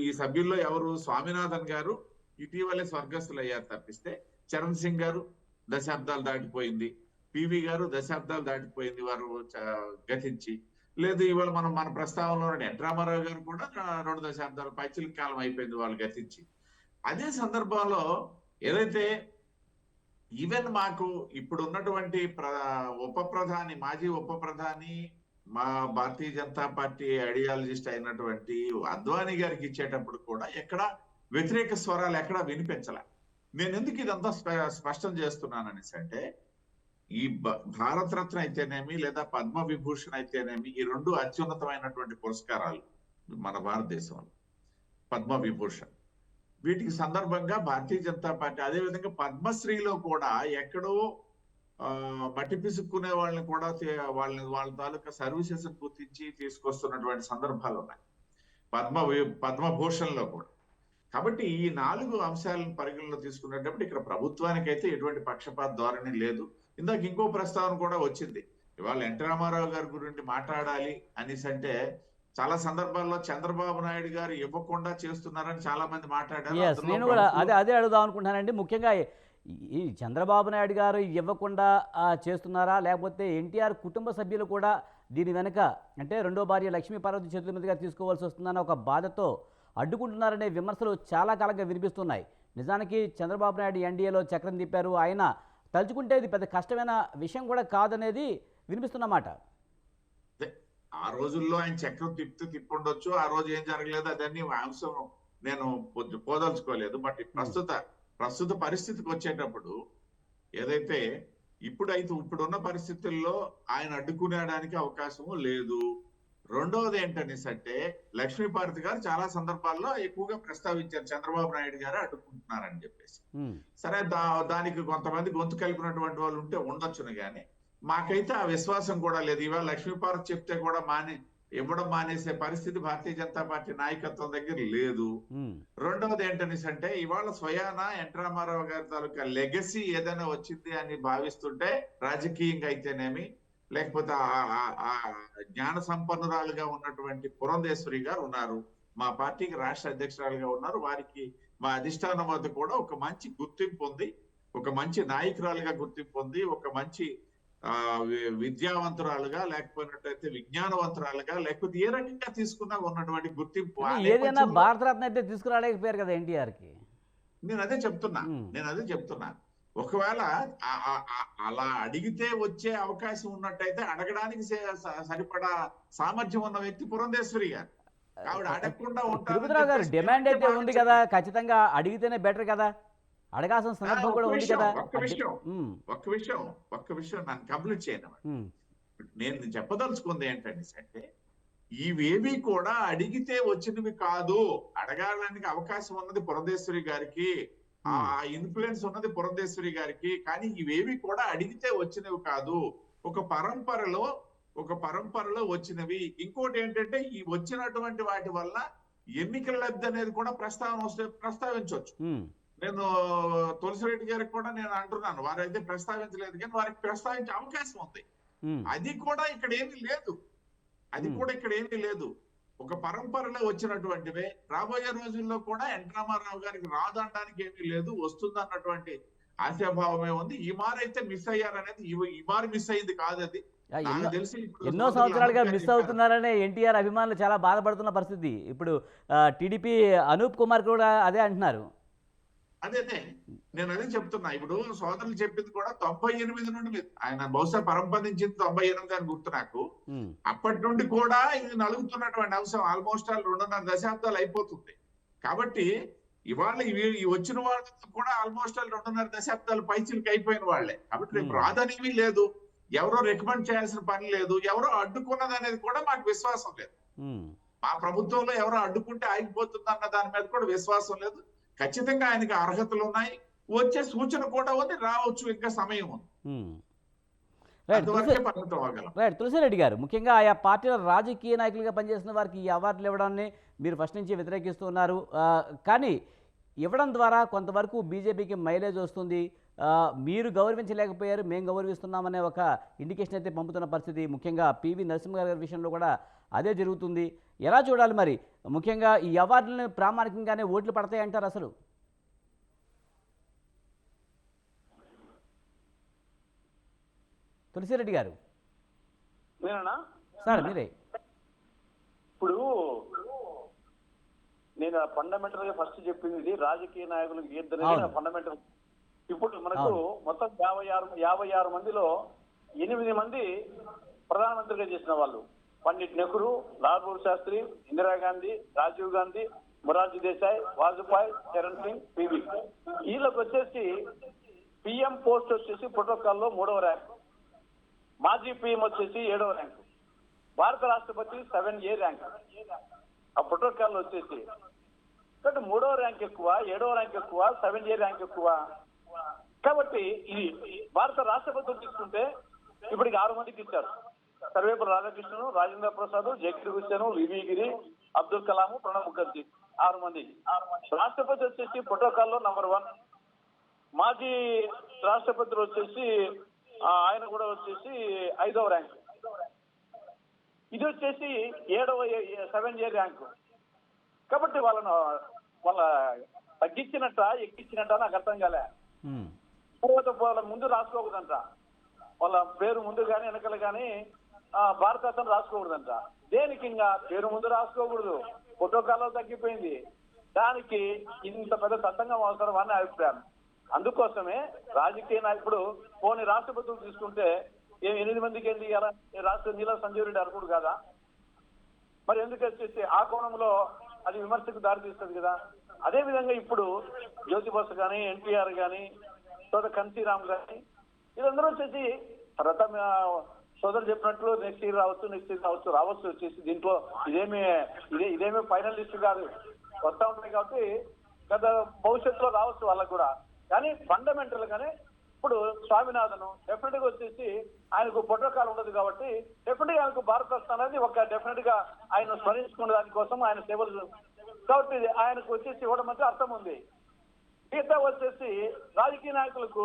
ఈ సభ్యుల్లో ఎవరు, స్వామినాథన్ గారు ఇటీవలే స్వర్గస్థులు అయ్యారు తప్పిస్తే, చరణ్ సింగ్ గారు దశాబ్దాలు దాటిపోయింది, పివి గారు దశాబ్దాలు దాటిపోయింది వారు గతించి. లేదు ఇవాళ మన ప్రస్తావనలో ఎన్ రామారావు గారు కూడా 2 దశాబ్దాల పైచిలిక కాలం అయిపోయింది వాళ్ళు గతించి. అదే సందర్భంలో ఏదైతే ఈవెన్ మాకు ఇప్పుడు ఉన్నటువంటి మాజీ ఉప ప్రధాని, మా భారతీయ జనతా పార్టీ ఐడియాలజిస్ట్ అయినటువంటి అద్వానీ గారికి ఇచ్చేటప్పుడు కూడా ఎక్కడ వ్యతిరేక స్వరాలు ఎక్కడా వినిపించలే. నేను ఎందుకు ఇదంతా స్పష్టం చేస్తున్నాననేసి అంటే, ఈ భారతరత్న అయితేనేమి లేదా పద్మ విభూషణ్ అయితేనేమి, ఈ 2 అత్యున్నతమైనటువంటి పురస్కారాలు మన భారతదేశంలో. పద్మ విభూషణ్ వీటికి సందర్భంగా భారతీయ జనతా పార్టీ, అదేవిధంగా పద్మశ్రీలో కూడా ఎక్కడో మట్టి పిసుక్కునే వాళ్ళని కూడా వాళ్ళ తాలూకా సర్వీసెస్ గుర్తించి తీసుకొస్తున్నటువంటి సందర్భాలు ఉన్నాయి పద్మభూషణ్ లో కూడా. కాబట్టి ఈ 4 అంశాలను పరిగణలో తీసుకునేటప్పుడు ఇక్కడ ప్రభుత్వానికైతే ఎటువంటి పక్షపాత ధోరణి లేదు. ఇందాక ఇంకో ప్రస్తావన కూడా వచ్చింది, ఇవాళ ఎన్ రామారావు గారి గురించి మాట్లాడాలి అనేసి అంటే, చాలా సందర్భాల్లో చంద్రబాబు నాయుడు గారు ఇవ్వకుండా చేస్తున్నారని చాలా మంది మాట్లాడారు. నేను కూడా అదే అడుగుదాం అనుకుంటున్నానండి. ముఖ్యంగా ఈ చంద్రబాబు నాయుడు గారు ఇవ్వకుండా చేస్తున్నారా, లేకపోతే ఎన్టీఆర్ కుటుంబ సభ్యులు కూడా దీని వెనక, అంటే రెండో భార్య లక్ష్మీపార్వతి చేతుల మీదుగా తీసుకోవాల్సి వస్తుందన్న ఒక బాధతో అడ్డుకుంటున్నారనే విమర్శలు చాలా కాలంగా వినిపిస్తున్నాయి. నిజానికి చంద్రబాబు నాయుడు ఎన్డీఏలో చక్రం తిప్పారు. ఆయన తలుచుకుంటే ఇది పెద్ద కష్టమైన విషయం కూడా కాదనేది వినిపిస్తున్నమాట. ఆ రోజుల్లో ఆయన చక్రం తిప్పుండొచ్చు, ఆ రోజు ఏం జరగలేదు అదన్నీ అంశం నేను పోదలుచుకోలేదు. బట్ ప్రస్తుత పరిస్థితికి వచ్చేటప్పుడు ఏదైతే ఇప్పుడున్న పరిస్థితుల్లో ఆయన అడ్డుకునేడానికి అవకాశము లేదు. రెండవది ఏంటనేసి అంటే, లక్ష్మీపార్వతి గారు చాలా సందర్భాల్లో ఎక్కువగా ప్రస్తావించారు చంద్రబాబు నాయుడు గారు అడ్డుకుంటున్నారని చెప్పేసి. సరే, దానికి కొంతమంది గొంతు కలిపినటువంటి వాళ్ళు ఉంటే ఉండొచ్చును, కానీ మాకైతే ఆ విశ్వాసం కూడా లేదు. ఇవాళ లక్ష్మీపార్వతి చెప్తే కూడా ఇవ్వడం మానేసే పరిస్థితి భారతీయ జనతా పార్టీ నాయకత్వం దగ్గర లేదు. రెండవది ఏంటనేసి అంటే, ఇవాళ స్వయాన ఎన్ రామారావు గారి తాలూకా లెగసీ ఏదైనా వచ్చింది అని భావిస్తుంటే, రాజకీయంగా అయితేనేమి, లేకపోతే ఆ జ్ఞాన సంపన్నురాలుగా ఉన్నటువంటి పురంధేశ్వరి గారు ఉన్నారు, మా పార్టీకి రాష్ట్ర అధ్యక్షురాలుగా ఉన్నారు. వారికి మా అధిష్టానం వద్ద కూడా ఒక మంచి గుర్తింపు ఉంది. ఒక మంచి నాయకురాలుగా గుర్తింపు పొంది, ఒక మంచి విద్యావంతురాలుగా, లేకపోయినట్టయితే విజ్ఞానవంతురాలుగా, లేకపోతే ఏ రకంగా తీసుకున్నా ఉన్నటువంటి గుర్తింపు ఆ ఏదైనా నేపథ్యంలో భారతరత్న అయితే తీసుకురాలేకపోయారు కదా ఎన్టీఆర్కి. నేను అదే చెప్తున్నా. ఒకవేళ అలా అడిగితే వచ్చే అవకాశం ఉన్నట్టయితే అడగడానికి సరిపడా సామర్థ్యం ఉన్న వ్యక్తి పురంధేశ్వరి గారు. ఆవిడ అడగకుండా తిరుపతిరావు గారు డిమాండ్ అయితే ఉంది కదా, ఖచ్చితంగా అడిగితేనే బెటర్ కదా, అడగాల్సిన సందర్భం కూడా ఉంది కదా. ఒక్క విషయం నన్ను కంప్లీట్ చేయను. నేను చెప్పదలుచుకుంది ఏంటంటే, ఇవేవి కూడా అడిగితే వచ్చినవి కాదు. అడగాడానికి అవకాశం ఉన్నది పురంధేశ్వరి గారికి, ఆ ఇన్ఫ్లుయెన్స్ ఉన్నది పురంధేశ్వరి గారికి. కానీ ఇవేవి కూడా అడిగితే వచ్చినవి కాదు, ఒక పరంపరలో వచ్చినవి. ఇంకోటి ఏంటంటే, ఈ వచ్చినటువంటి వాటి వల్ల ఎన్నికల లబ్ధి అనేది కూడా ప్రస్తావించవచ్చు. నేను తులసిరెడ్డి గారికి కూడా నేను అంటున్నాను, వారైతే ప్రస్తావించలేదు కానీ వారికి ప్రస్తావించే అవకాశం ఉంది. అది కూడా ఇక్కడ ఏమీ లేదు. ఒక పరంపరలో వచ్చినటువంటివే. రాబోయే రోజుల్లో కూడా ఎన్ రామారావు గారికి రాదనడానికి ఏమీ లేదు, వస్తుందన్నటువంటి ఆశాభావమే ఉంది. ఈ మారైతే మిస్ అయ్యారనేది ఈ మారు మిస్ అయింది కాదు, అది నాకు తెలిసి ఎన్నో సంవత్సరాలుగా మిస్ అవుతున్నారనే ఎన్టీఆర్ అభిమానులు చాలా బాధపడుతున్న పరిస్థితి. ఇప్పుడు టీడీపీ అనూప్ కుమార్ కూడా అదే అంటున్నారు. అదే నేను అదే చెప్తున్నా. ఇప్పుడు సోదరులు చెప్పింది కూడా 98 నుండి ఆయన బహుశా పరంపదించింది 98 అని గుర్తు నాకు. అప్పటి నుండి కూడా ఇది నలుగుతున్నటువంటి అంశం. ఆల్మోస్ట్ 2.5 దశాబ్దాలు అయిపోతుంది. కాబట్టి ఇవాళ ఈ వచ్చిన వాళ్ళతో కూడా ఆల్మోస్ట్ 2.5 దశాబ్దాలు పైచిలకి అయిపోయిన వాళ్ళే. కాబట్టి రేపు రాదనేవి లేదు, ఎవరో రికమెండ్ చేయాల్సిన పని లేదు, ఎవరో అడ్డుకున్నది అనేది కూడా మాకు విశ్వాసం లేదు. మా ప్రభుత్వంలో ఎవరో అడ్డుకుంటే ఆగిపోతుంది అన్న దాని మీద కూడా విశ్వాసం లేదు. ఖచ్చితంగా ఆయనకి అర్హతలు ఉన్నాయి, వచ్చే సూచన కూడా ఉంది, రావచ్చు, ఇంకా సమయం ఉంది. రైట్ తులసిరెడ్డి గారు, ముఖ్యంగా ఆయా పార్టీల రాజకీయ నాయకులుగా పనిచేసిన వారికి ఈ అవార్డులు ఇవ్వడాన్ని మీరు ఫస్ట్ నుంచి వ్యతిరేకిస్తున్నారు. కానీ ఇవ్వడం ద్వారా కొంతవరకు బీజేపీకి మైలేజ్ వస్తుంది, మీరు గౌరవించలేకపోయారు, మేము గౌరవిస్తున్నామనే ఒక ఇండికేషన్ అయితే పంపుతున్న పరిస్థితి. ముఖ్యంగా పివి నరసింహ గారి విషయంలో కూడా అదే జరుగుతుంది. ఎలా చూడాలి మరి? ముఖ్యంగా ఈ అవార్డులను ప్రామాణికంగానే ఓట్లు పడతాయి అంటారు అసలు? తులసిరెడ్డి గారు సార్ మీరే. ఇప్పుడు నేను ఫండమెంటల్ గా ఫస్ట్ చెప్పింది రాజకీయ నాయకులకు ఇద్దరు ఫండమెంటల్. ఇప్పుడు మనకు మొత్తం 56 మందిలో 8 మంది ప్రధానమంత్రిగా చేసిన వాళ్ళు. పండిట్ నెహ్రూ, లాల్ బహదూర్ శాస్త్రి, ఇందిరాగాంధీ, రాజీవ్ గాంధీ, మొరార్జీ దేశాయ్, వాజ్పేయి, చరణ్ సింగ్, పివి. వీళ్ళకి వచ్చేసి పిఎం పోస్ట్ వచ్చేసి ప్రోటోకాల్లో 3వ ర్యాంక్, మాజీ పిఎం వచ్చేసి 7వ ర్యాంక్, భారత రాష్ట్రపతి 7A ర్యాంక్ ఆ ప్రోటోకాల్ వచ్చేసి. కాబట్టి 3వ ర్యాంక్ ఎక్కువ, 7వ ర్యాంక్ ఎక్కువ, 7A ర్యాంక్ ఎక్కువ. కాబట్టి ఇది భారత రాష్ట్రపతులు తీసుకుంటే ఇప్పటికి 6 మందికి ఇచ్చారు. సర్వేపల్లి రాధాకృష్ణను, రాజేంద్ర ప్రసాద్, జేకే హుస్సేన్, వివి గిరి, అబ్దుల్ కలాం, ప్రణబ్ ముఖర్జీ 6 మంది. రాష్ట్రపతి వచ్చేసి ప్రోటోకాల్లో నంబర్ 1. మాజీ రాష్ట్రపతులు వచ్చేసి ఆయన కూడా వచ్చేసి 5వ ర్యాంక్. ఇది వచ్చేసి 7A ర్యాంకు. కాబట్టి వాళ్ళ తగ్గించినట్ట ఎక్కించినట్ట నాకు అర్థం కాలే. తర్వాత వాళ్ళ ముందు రాసుకోకూడదంట, వాళ్ళ పేరు ముందు కానీ వెనకలు కానీ భారతరత్న రాసుకోకూడదంట. దేనికి? ఇంకా పేరు ముందు రాసుకోకూడదు, ప్రోటోకాల్లో తగ్గిపోయింది. దానికి ఇంత పెద్ద సత్సంగం అవసరం అని అభిప్రాయం. అందుకోసమే రాజకీయ నాయకుడు పోనీ రాష్ట్రపతులు తీసుకుంటే 8 మందికి ఏం చేయాలా? రాష్ట్ర నీల సంజీవ్ రెడ్డి అర్హుడు కాదా? మరి ఎందుకు వచ్చేసి ఆ కోణంలో అది విమర్శకు దారితీస్తుంది కదా. అదే విధంగా ఇప్పుడు జ్యోతి బసు కానీ, ఎన్టీఆర్ కానీ, కన్సీరామ్ కానీ వీళ్ళందరూ వచ్చేసి తర్వాత సోదరు చెప్పినట్లు నెక్స్ట్ ఇయర్ రావచ్చు వచ్చేసి. దీంట్లో ఇదేమీ ఫైనల్ లిస్ట్ కాదు, వస్తూ ఉంటాయి. కాబట్టి గత భవిష్యత్తులో రావచ్చు వాళ్ళకు కూడా. కానీ ఫండమెంటల్ గానే ఇప్పుడు స్వామినాథన్ డెఫినెట్ గా వచ్చేసి ఆయనకు ప్రోటోకాల్ ఉండదు కాబట్టి డెఫినెట్ గా ఆయనకు భారతరత్న అనేది ఒక డెఫినెట్ గా ఆయన స్మరించుకునే దానికోసం ఆయన సేవలు, కాబట్టి ఆయనకు వచ్చేసి ఇవ్వడం అంటే అర్థం ఉంది. మిగతా వచ్చేసి రాజకీయ నాయకులకు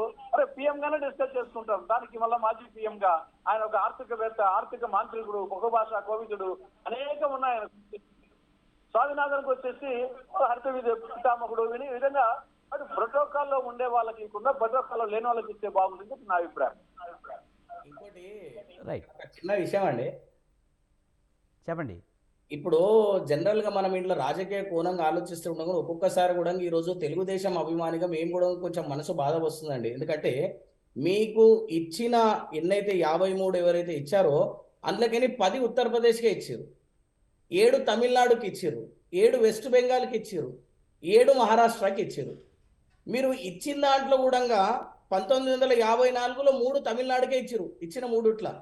పిఎం గానే డిస్కస్ చేసుకుంటాం. దానికి మళ్ళీ మాజీ పిఎం గా ఆయన ఒక ఆర్థికవేత్త, ఆర్థిక మాంత్రికుడు, బహుభాషా కోవిదుడు అనేకం ఉన్నాయి. స్వామినాథన్కి వచ్చేసి హరిత పితామహుడు, ఈ విధంగా అది ప్రోటోకాల్లో ఉండే వాళ్ళకి ఇవ్వకుండా ప్రోటోకాల్లో లేని వాళ్ళకి ఇస్తే బాగుంటుంది నా అభిప్రాయం. ఇంకోటి రైట్, ఒక చిన్న విషయం అండి. చెప్పండి. ఇప్పుడు జనరల్ గా మనం ఇంట్లో రాజకీయ కోణంగా ఆలోచిస్తూ ఉండగా ఒక్కొక్కసారి కూడా ఈ రోజు తెలుగుదేశం అభిమానిగా మేము కూడా కొంచెం మనసు బాధ వస్తుందండి. ఎందుకంటే మీకు ఇచ్చిన ఎన్నైతే 53 ఎవరైతే ఇచ్చారో అందులోకని 10 ఉత్తరప్రదేశ్కే ఇచ్చారు, 7 తమిళనాడుకి ఇచ్చారు, 7 వెస్ట్ బెంగాల్కి ఇచ్చారు, 7 మహారాష్ట్రకి ఇచ్చారు. మీరు ఇచ్చిన దాంట్లో కూడా 1954లో 3 తమిళనాడుకే ఇచ్చారు, ఇచ్చిన 3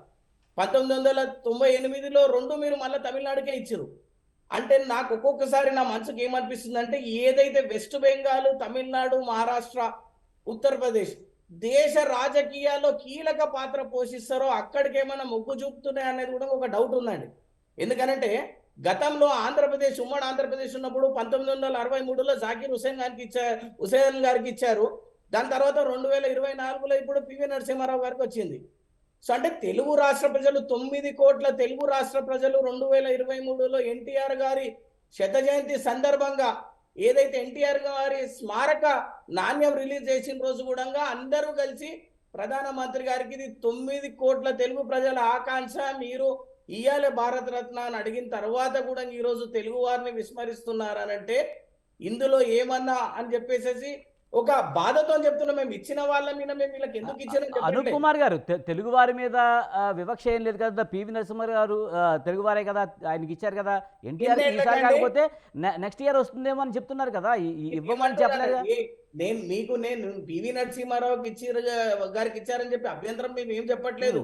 1998లో 2 మీరు మళ్ళీ తమిళనాడుకే ఇచ్చారు. అంటే నాకు ఒక్కొక్కసారి నా మనసుకి ఏమనిపిస్తుంది అంటే ఏదైతే వెస్ట్ బెంగాల్, తమిళనాడు, మహారాష్ట్ర, ఉత్తరప్రదేశ్ దేశ రాజకీయాల్లో కీలక పాత్ర పోషిస్తారో అక్కడికి ఏమైనా మొగ్గు చూపుతున్నాయి అనేది కూడా ఒక డౌట్ ఉందండి. ఎందుకనంటే గతంలో ఆంధ్రప్రదేశ్ ఉమ్మడి ఆంధ్రప్రదేశ్ ఉన్నప్పుడు 1963లో జాకీర్ హుసేన్ గారికి ఇచ్చారు. దాని తర్వాత 2024లో ఇప్పుడు పివి నరసింహారావు గారికి వచ్చింది. సో అంటే తెలుగు రాష్ట్ర ప్రజలు 9 కోట్ల తెలుగు రాష్ట్ర ప్రజలు 2023లో ఎన్టీఆర్ గారి శత జయంతి సందర్భంగా ఏదైతే ఎన్టీఆర్ గారి స్మారక నాణ్యం రిలీజ్ చేసిన రోజు కూడా అందరూ కలిసి ప్రధానమంత్రి గారికి ఇది 9 కోట్ల తెలుగు ప్రజల ఆకాంక్ష, మీరు ఇయ్యాలే భారత రత్న అని అడిగిన తర్వాత కూడా ఈరోజు తెలుగు వారిని విస్మరిస్తున్నారనంటే ఇందులో ఏమన్నా అని చెప్పేసి ఒక బాధతో చెప్తున్నాం. మేము ఇచ్చిన వాళ్ళ మీద మేము వీళ్ళకి ఎందుకు ఇచ్చిన అనూప్ కుమార్ గారు, తెలుగు వారి మీద వివక్ష ఏం లేదు కదా. పివి నరసింహారావు గారు తెలుగు వారే కదా, ఆయనకి ఇచ్చారు కదా. ఎన్టీఆర్ ఈసారి కాకపోతే నెక్స్ట్ ఇయర్ వస్తుందేమో అని చెప్తున్నారు కదా, ఇవ్వమని చెప్పలేదు. నేను పివి నరసింహారావుకి గారికి ఇచ్చారని చెప్పి అభ్యంతరం మేము ఏం చెప్పట్లేదు.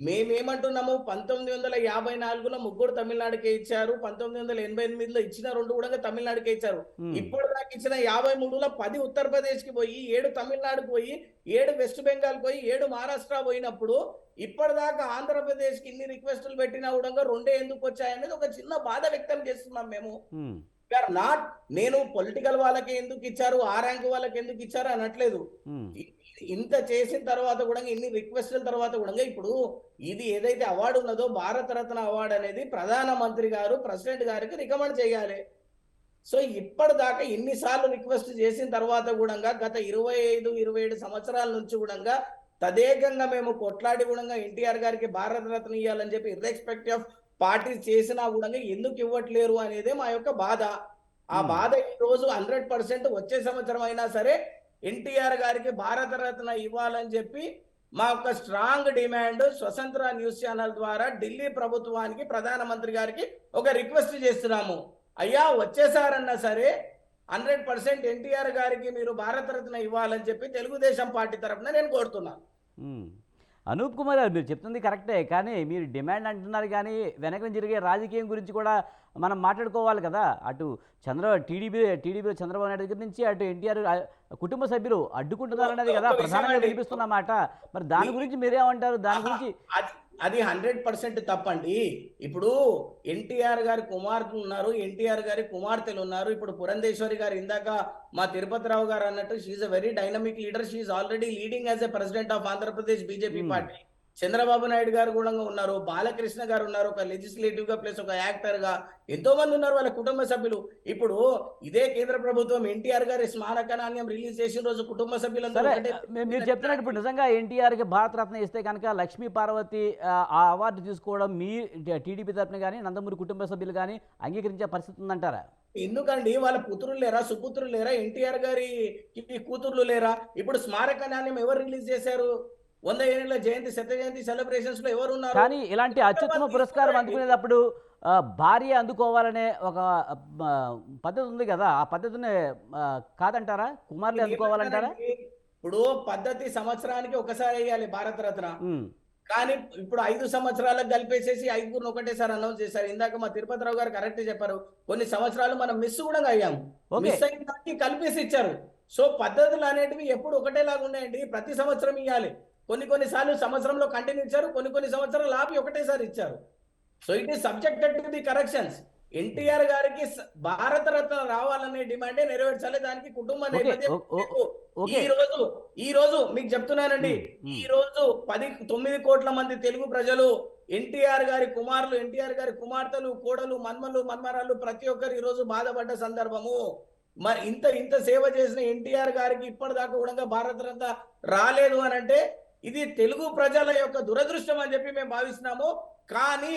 మేమేమంటున్నాము 1954లో 3 తమిళనాడుకే ఇచ్చారు, 1988లో ఇచ్చిన 2 కూడా తమిళనాడుకే ఇచ్చారు. ఇప్పుడు దాకా ఇచ్చిన 53లో 10 ఉత్తరప్రదేశ్ కి పోయి 7 తమిళనాడుకి పోయి 7 వెస్ట్ బెంగాల్ పోయి 7 మహారాష్ట్ర పోయినప్పుడు ఇప్పటిదాకా ఆంధ్రప్రదేశ్ కి ఇన్ని రిక్వెస్టులు పెట్టినా కూడా 2 ఎందుకు వచ్చాయనేది ఒక చిన్న బాధ వ్యక్తం చేస్తున్నాం మేము. నాట్ నేను పొలిటికల్ వాళ్ళకి ఎందుకు ఇచ్చారు, ఆ ర్యాంక్ వాళ్ళకి ఎందుకు ఇచ్చారు అనట్లేదు. ఇంత చేసిన తర్వాత కూడా ఇన్ని రిక్వెస్ట్ల తర్వాత కూడా ఇప్పుడు ఇది ఏదైతే అవార్డు ఉన్నదో భారత రత్న అవార్డు అనేది ప్రధానమంత్రి గారు ప్రెసిడెంట్ గారికి రికమెండ్ చేయాలి. సో ఇప్పటిదాకా ఇన్నిసార్లు రిక్వెస్ట్ చేసిన తర్వాత కూడా గత 25-27 సంవత్సరాల నుంచి కూడా తదేకంగా మేము కొట్లాడి కూడా ఎన్టీఆర్ గారికి భారత రత్న ఇవ్వాలని చెప్పి ఇర్రెస్పెక్టివ్ ఆఫ్ పార్టీస్ చేసినా కూడా ఎందుకు ఇవ్వట్లేరు అనేదే మా యొక్క బాధ. ఆ బాధ ఈ రోజు 100% వచ్చే సంవత్సరం అయినా సరే ఎన్టీఆర్ గారికి భారత రత్న ఇవ్వాలని చెప్పి మా యొక్క స్ట్రాంగ్ డిమాండ్ స్వతంత్ర న్యూస్ ఛానల్ ద్వారా ఢిల్లీ ప్రభుత్వానికి ప్రధానమంత్రి గారికి ఒక రిక్వెస్ట్ చేస్తున్నాము. అయ్యా వచ్చేసారన్నా సరే 100% ఎన్టీఆర్ గారికి మీరు భారత రత్న ఇవ్వాలని చెప్పి తెలుగుదేశం పార్టీ తరఫున నేను కోరుతున్నాను. అనూప్ కుమార్ గారు, మీరు చెప్తుంది కరెక్టే, కానీ మీరు డిమాండ్ అంటున్నారు, కానీ వెనక జరిగే రాజకీయం గురించి కూడా మనం మాట్లాడుకోవాలి కదా. అటు టీడీపీలో చంద్రబాబు నాయుడు దగ్గర నుంచి అటు ఎన్టీఆర్ కుటుంబ సభ్యులు అడ్డుకుంటున్నారన్నది కదా ప్రధానంగా వినిపిస్తున్న మాట. మరి దాని గురించి మీరేమంటారు? దాని గురించి అది 100% తప్పండి. ఇప్పుడు ఎన్టీఆర్ గారి కుమార్తెలు ఉన్నారు, ఎన్టీఆర్ గారి కుమార్తెలు ఉన్నారు. ఇప్పుడు పురంధేశ్వరి గారు ఇందాక మా తిరుపతిరావు గారు అన్నట్టు she a very dynamic leader. She already leading as a president of Andhra Pradesh BJP party. Chandrababu Naidu garu కూడా ఉన్నారు, బాలకృష్ణ గారు ఉన్నారు, ఒక లెజిస్లేటివ్ గా ప్లస్ ఒక యాక్టర్ గా ఎంతో మంది ఉన్నారు వాళ్ళ కుటుంబ సభ్యులు. ఇప్పుడు ఇదే కేంద్ర ప్రభుత్వం ఎన్టీఆర్ గారి స్మారక నాణ్యం రిలీజ్ చేసిన రోజు కుటుంబ సభ్యులందరూ మీరు చెప్తున్నట్టు ఇప్పుడు నిజంగా ఎన్టీఆర్ కి భారత రత్న ఇస్తే కనుక లక్ష్మీ పార్వతి ఆ అవార్డు తీసుకోవడం మీ టీడీపీ తరఫున కానీ నందమూరి కుటుంబ సభ్యులు కానీ అంగీకరించే పరిస్థితి ఉందంటారా? ఎందుకండి వాళ్ళ పుత్రులు లేరా, సుపుత్రులు లేరా, ఎన్టీఆర్ గారి కూతుర్లు లేరా? ఇప్పుడు స్మారక నాణ్యం ఎవరు రిలీజ్ చేశారు? 100 ఏళ్ల జయంతి శత జయంతి సెలబ్రేషన్స్ లో ఎవరు ఉన్నారు? కానీ ఇలాంటి అత్యుత్తమ పురస్కారం అందుకునేటప్పుడు భార్య అందుకోవాలనే ఒక పద్ధతి ఉంది కదా, ఆ పద్ధతిని కాదంటారా? కుమారులు అందుకోవాలంటారా? ఇప్పుడు పద్ధతి సంవత్సరానికి ఒకసారి వేయాలి భారత రత్న, కానీ ఇప్పుడు 5 సంవత్సరాలకు కలిపేసేసి 5గురిని ఒకటేసారి అనౌన్స్ చేశారు. ఇందాక మా తిరుపతిరావు గారు కరెక్ట్ చెప్పారు, కొన్ని సంవత్సరాలు మనం మిస్ కూడా అయ్యాము, మిస్ అయిన దానికి కలిపేసి ఇచ్చారు. సో పద్ధతులు అనేటివి ఎప్పుడు ఒకటేలాగా ఉన్నాయండి, ప్రతి సంవత్సరం ఇవ్వాలి. కొన్ని సార్లు సంవత్సరంలో కంటిన్యూ ఇచ్చారు, కొన్ని సంవత్సరాలు ఆపి ఒకటేసారి ఇచ్చారు. So it is subjected to the corrections. NTR గారికి భారత రత్న రావాలనే డిమాండే నెరవేర్చాలి. దానికి కుటుంబ నేపథ్యం ఈ రోజు మీకు చెప్తున్నానండి, ఈ రోజు 9 కోట్ల మంది తెలుగు ప్రజలు ఎన్టీఆర్ గారి కుమారులు, ఎన్టీఆర్ గారి కుమార్తెలు, కోడలు, మన్మలు, మన్మరాలు ప్రతి ఒక్కరు ఈ రోజు బాధపడ్డ సందర్భము. మరి ఇంత సేవ చేసిన ఎన్టీఆర్ గారికి ఇప్పటిదాకా కూడా భారతరత్న రాలేదు అని అంటే ఇది తెలుగు ప్రజల యొక్క దురదృష్టం అని చెప్పి మేము భావిస్తున్నాము. కానీ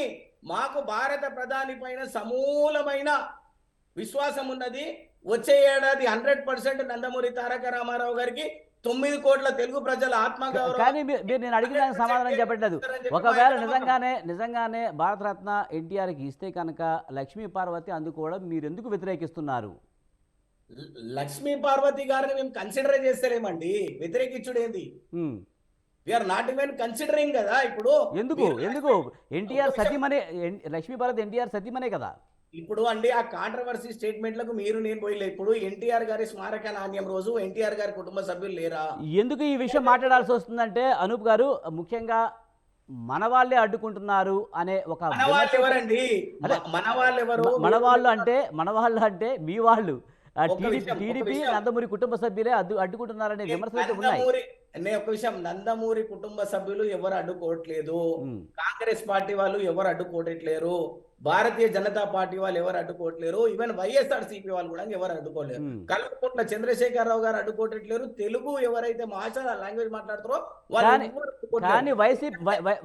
మాకు భారత ప్రధాని పైన సమూలమైన విశ్వాసం ఉన్నది. వచ్చే ఏడాది 100% నందమూరి తారక రామారావు గారికి 9 కోట్ల తెలుగు ప్రజల ఆత్మగౌరవం. కానీ మీరు నేను అడిగిన దానికి సమాధానం చెప్పట్లేదు. ఒకవేళ నిజంగానే భారతరత్న ఎన్టీఆర్కి ఇస్తే కనుక లక్ష్మీ పార్వతి అందుకోవడం మీరు ఎందుకు వ్యతిరేకిస్తున్నారు? లక్ష్మీ పార్వతి గారిని మేము కన్సిడర్ చేస్తలేమండి. వ్యతిరేకించుడు ఏంది? వీఆర్ నాట్ ఈవెన్ కన్సిడరింగ్ కదా. ఇప్పుడు ఎందుకు ఎన్టీఆర్ సతీమనే, లక్ష్మీ పార్వతి ఎన్టీఆర్ సతీమనే కదా. ఇప్పుడు అండి ఆ కాంట్రవర్సీ స్టేట్మెంట్లకు నేను పోయిలే. ఇప్పుడు ఎన్టీఆర్ గారి స్మారక నాణ్యం రోజు ఎన్టీఆర్ గారి కుటుంబ సభ్యులు లేరా? ఎందుకు ఈ విషయం మాట్లాడాల్సి వస్తుందంటే అనూప్ గారు, ముఖ్యంగా మన వాళ్ళే అడ్డుకుంటున్నారు అనే ఒక ఎవరండి మనవాళ్ళు అంటే మీ వాళ్ళు టీడీపీ నందమూరి కుటుంబ సభ్యులే అడ్డుకుంటున్నారనే విమర్శలు అయితే ఉన్నాయి. ఒక విషయం, నందమూరి కుటుంబ సభ్యులు ఎవరు అడ్డుకోవట్లేదు, కాంగ్రెస్ పార్టీ వాళ్ళు ఎవరు అడ్డుకోవట్లేరు, భారతీయ జనతా పార్టీ వాళ్ళు ఎవరు అడ్డుకోవట్లేరు, ఈవెన్ వైఎస్ఆర్సీపీ వాళ్ళు కూడా ఎవరు అడ్డుకోలేరు. కల్వకుంట్ల చంద్రశేఖరరావు గారు అడ్డుకోవట్లేరు. తెలుగు ఎవరైతే భాష లాంగ్వేజ్ మాట్లాడతారో కానీ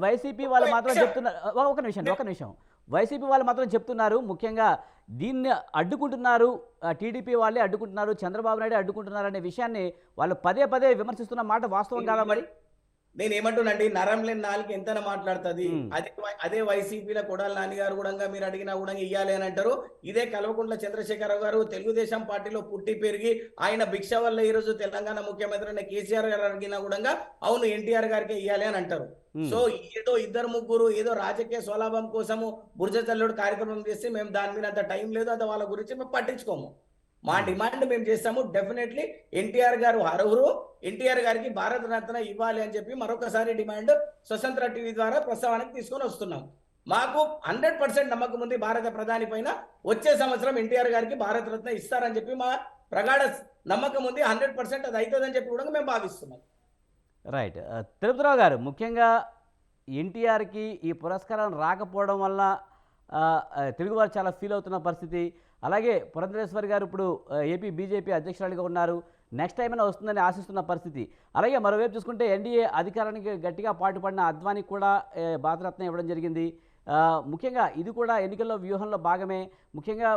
వైసీపీ వాళ్ళు మాత్రం చెప్తున్నారు. ఒక నిమిషం వైసీపీ వాళ్ళు మాత్రం చెప్తున్నారు, ముఖ్యంగా దీన్ని అడ్డుకుంటున్నారు, టీడీపీ వాళ్ళే అడ్డుకుంటున్నారు, చంద్రబాబు నాయుడు అడ్డుకుంటున్నారు అనే విషయాన్ని వాళ్ళు పదే విమర్శిస్తున్న మాట వాస్తవం కాదా మరి? నేనేమంటున్నాండి, నరం లేని నాలుగు ఎంత మాట్లాడుతుంది. అదే వైసీపీలో కొడాల నాని గారు కూడా మీరు అడిగినా కూడా ఇయ్యాలి అని అంటారు. ఇదే కల్వకుంట్ల చంద్రశేఖరరావు గారు తెలుగుదేశం పార్టీలో పుట్టి పెరిగి ఆయన భిక్ష వల్ల ఈ రోజు తెలంగాణ ముఖ్యమంత్రి కేసీఆర్ గారు అడిగినా కూడా అవును ఎన్టీఆర్ గారికి ఇయ్యాలి అని అంటారు. సో ఏదో ఇద్దరు ముగ్గురు ఏదో రాజకీయ స్వలాభం కోసము బుర్జ చల్లుడు కార్యక్రమం చేస్తే మేము దాని మీద అంత టైం లేదు, అంత వాళ్ళ గురించి మేము పట్టించుకోము. మా డిమాండ్ మేము చేస్తాము. డెఫినెట్లీ ఎన్టీఆర్ గారు అర్హులు, ఎన్టీఆర్ గారికి భారత రత్న ఇవ్వాలి అని చెప్పి మరొకసారి డిమాండ్ స్వతంత్ర టీవీ ద్వారా ప్రస్తావనకు తీసుకొని వస్తున్నాం. మాకు 100% నమ్మకం ఉంది భారత ప్రధాని పైన. వచ్చే సంవత్సరం ఎన్టీఆర్ గారికి భారత రత్న ఇస్తారని చెప్పి మా ప్రగాఢ నమ్మకం ఉంది. 100% అది అవుతుందని చెప్పి కూడా మేము భావిస్తున్నాం. రైట్. తిరుపతిరావు గారు, ముఖ్యంగా ఎన్టీఆర్కి ఈ పురస్కారం రాకపోవడం వల్ల తెలుగువారు చాలా ఫీల్ అవుతున్న పరిస్థితి. అలాగే పురంధరేశ్వరి గారు ఇప్పుడు ఏపీ బీజేపీ అధ్యక్షురాలిగా ఉన్నారు, నెక్స్ట్ టైం అయినా వస్తుందని ఆశిస్తున్న పరిస్థితి. అలాగే మరోవైపు చూసుకుంటే ఎన్డీఏ అధికారానికి గట్టిగా పాటుపడిన అద్వానికి కూడా భారతరత్న ఇవ్వడం జరిగింది. ముఖ్యంగా ఇది కూడా ఎన్నికల్లో వ్యూహంలో భాగమే. ముఖ్యంగా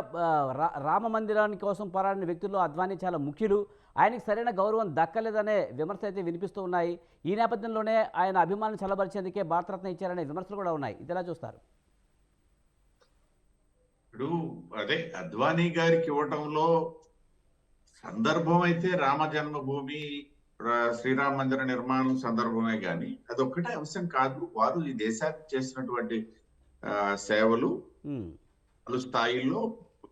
రామ మందిరాని కోసం పోరాడిన వ్యక్తుల్లో అద్వానీ చాలా ముఖ్యులు. ఆయనకి సరైన గౌరవం దక్కలేదనే విమర్శలు అయితే వినిపిస్తూ ఉన్నాయి. ఈ నేపథ్యంలోనే ఆయన అభిమానులు చల్లబరిచేందుకే భారతరత్న ఇచ్చారనే విమర్శలు కూడా ఉన్నాయి. ఇది ఎలా చూస్తారు? ఇప్పుడు అదే అద్వానీ గారికి ఇవ్వటంలో సందర్భం అయితే రామ జన్మభూమి శ్రీరామ మందిర నిర్మాణం సందర్భమే కానీ అదొక్కటే అంశం కాదు. వారు ఈ దేశానికి చేసినటువంటి సేవలు పలు స్థాయిల్లో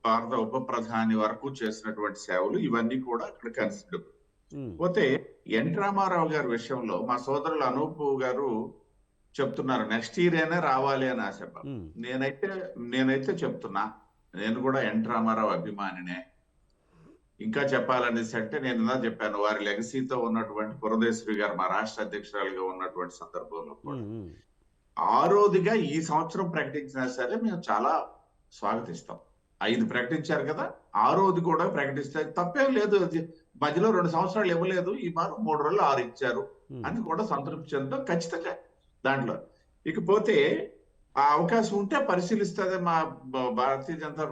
భారత ఉప ప్రధాని వరకు చేసినటువంటి సేవలు ఇవన్నీ కూడా అక్కడ కన్సిడర్. పోతే ఎన్ రామారావు గారి విషయంలో మా సోదరులు అనూప్ గారు చెప్తున్నారు నెక్స్ట్ ఇయర్ అయినా రావాలి అని ఆశ. నేనైతే చెప్తున్నా, నేను కూడా ఎన్ రామారావు అభిమానినే. ఇంకా చెప్పాలనేసి అంటే నేను ఇందా చెప్పాను, వారి లెగసీతో ఉన్నటువంటి పురంధేశ్వరి గారు మా రాష్ట్ర అధ్యక్షురాలుగా ఉన్నటువంటి సందర్భంలో కూడా ఆరోదిగా ఈ సంవత్సరం ప్రకటించినా సరే మేము చాలా స్వాగతిస్తాం. 5 ప్రకటించారు కదా, ఆరోది కూడా ప్రకటిస్తే తప్పేం లేదు. మధ్యలో 2 సంవత్సరాలు ఇవ్వలేదు, ఈ మాత్రం 3 రోజులు 6 ఇచ్చారు అని కూడా సంతృప్తి చెందుతాం ఖచ్చితంగా దాంట్లో. ఇకపోతే ఆ అవకాశం ఉంటే పరిశీలిస్తుంది మా భారతీయ జనతా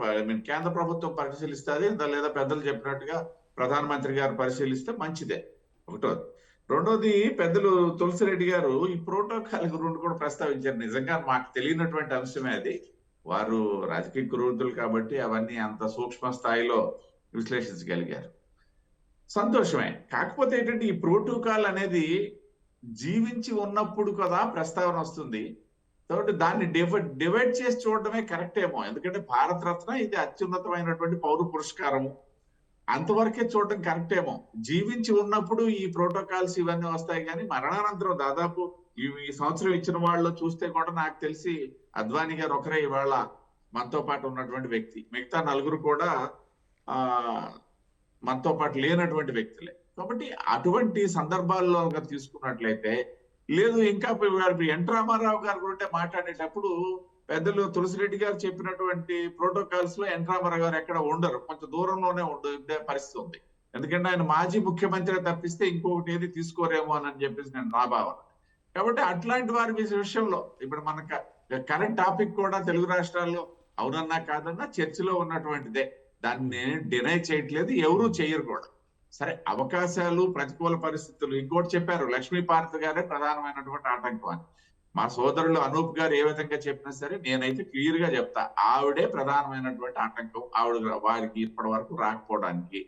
కేంద్ర ప్రభుత్వం పరిశీలిస్తుంది, లేదా పెద్దలు చెప్పినట్టుగా ప్రధానమంత్రి గారు పరిశీలిస్తే మంచిదే. ఒకటోది. రెండోది, పెద్దలు తులసిరెడ్డి గారు ఈ ప్రోటోకాల్ గురించి కూడా ప్రస్తావించారు. నిజంగా మాకు తెలియనటువంటి అంశమే అది. వారు రాజకీయ కురువృత్తులు కాబట్టి అవన్నీ అంత సూక్ష్మ స్థాయిలో విశ్లేషించగలిగారు. సంతోషమే. కాకపోతే ఏంటంటే ఈ ప్రోటోకాల్ అనేది జీవించి ఉన్నప్పుడు కదా ప్రస్తావన వస్తుంది. కాబట్టి దాన్ని డివైడ్ చేసి చూడడమే కరెక్ట్ ఏమో. ఎందుకంటే భారత రత్న ఇది అత్యున్నతమైనటువంటి పౌర పురస్కారము, అంతవరకే చూడటం కరెక్ట్ ఏమో. జీవించి ఉన్నప్పుడు ఈ ప్రోటోకాల్స్ ఇవన్నీ వస్తాయి, కానీ మరణానంతరం దాదాపు ఈ సంవత్సరం ఇచ్చిన వాళ్ళు చూస్తే కూడా నాకు తెలిసి అద్వానీ గారు ఒకరే ఇవాళ మనతో పాటు ఉన్నటువంటి వ్యక్తి. మిగతా 4 కూడా మనతో పాటు లేనటువంటి వ్యక్తులే. కాబట్టి అటువంటి సందర్భాల్లో తీసుకున్నట్లయితే లేదు. ఇంకా ఎన్ రామారావు గారు కూడా మాట్లాడేటప్పుడు పెద్దలు తులసిరెడ్డి గారు చెప్పినటువంటి ప్రోటోకాల్స్ లో ఎన్ రామారావు గారు ఎక్కడ ఉండరు, కొంచెం దూరంలోనే ఉండే పరిస్థితి ఉంది. ఎందుకంటే ఆయన మాజీ ముఖ్యమంత్రి తప్పిస్తే ఇంకొకటి ఏది తీసుకోరేమో అని చెప్పేసి నా భావన. కాబట్టి అట్లాంటి వారి విషయంలో ఇప్పుడు మనకు కరెంట్ టాపిక్ కూడా తెలుగు రాష్ట్రాల్లో అవునన్నా కాదన్నా చర్చలో ఉన్నటువంటిదే. దాన్ని డినై చేయట్లేదు, ఎవరూ చేయరు కూడా. సరే, అవకాశాలు, ప్రతికూల పరిస్థితులు. ఇంకోటి చెప్పారు, లక్ష్మీపార్వతి గారే ప్రధానమైనటువంటి ఆటంకం అని. మా సోదరులు అనూప్ గారు ఏ విధంగా చెప్పినా సరే నేనైతే క్లియర్ గా చెప్తా, ఆవిడే ప్రధానమైనటువంటి ఆటంకం. ఆవిడ వారికి ఇప్పటి వరకు రాకపోవడానికి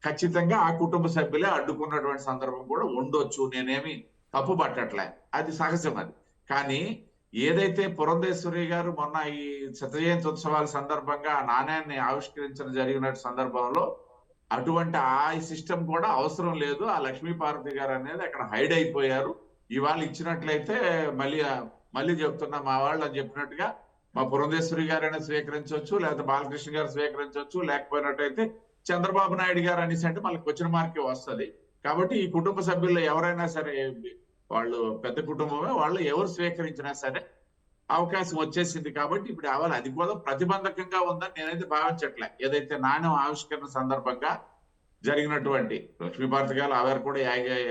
ఖచ్చితంగా ఆ కుటుంబ సభ్యులే అడ్డుకున్నటువంటి సందర్భం కూడా ఉండొచ్చు. నేనేమి తప్పు పట్టట్లే, అది సహజం. అది కానీ ఏదైతే పురంధేశ్వరి గారు మొన్న ఈ శత జయంతి ఉత్సవాల సందర్భంగా ఆ నాణ్యాన్ని ఆవిష్కరించడం జరిగిన సందర్భంలో అటువంటి ఆ సిస్టమ్ కూడా అవసరం లేదు. ఆ లక్ష్మీపార్వతి గారు అనేది అక్కడ హైడ్ అయిపోయారు. ఇవాళ ఇచ్చినట్లయితే మళ్ళీ చెప్తున్నా, మా వాళ్ళు అని చెప్పినట్టుగా మా పురంధేశ్వరి గారైనా స్వీకరించవచ్చు, లేకపోతే బాలకృష్ణ గారు స్వీకరించవచ్చు, లేకపోయినట్టయితే చంద్రబాబు నాయుడు గారు అనేసి అంటే మళ్ళీ క్వశ్చన్ మార్కే వస్తుంది. కాబట్టి ఈ కుటుంబ సభ్యుల్లో ఎవరైనా సరే, వాళ్ళు పెద్ద కుటుంబమే, వాళ్ళు ఎవరు స్వీకరించినా సరే అవకాశం వచ్చేసింది. కాబట్టి ఇప్పుడు అది కూడా ప్రతిబంధకంగా ఉందని నేనైతే భావించట్లే. ఏదైతే నాణ్యం ఆవిష్కరణ సందర్భంగా జరిగినటువంటి లక్ష్మీపార్వతి గారు ఆవిడ కూడా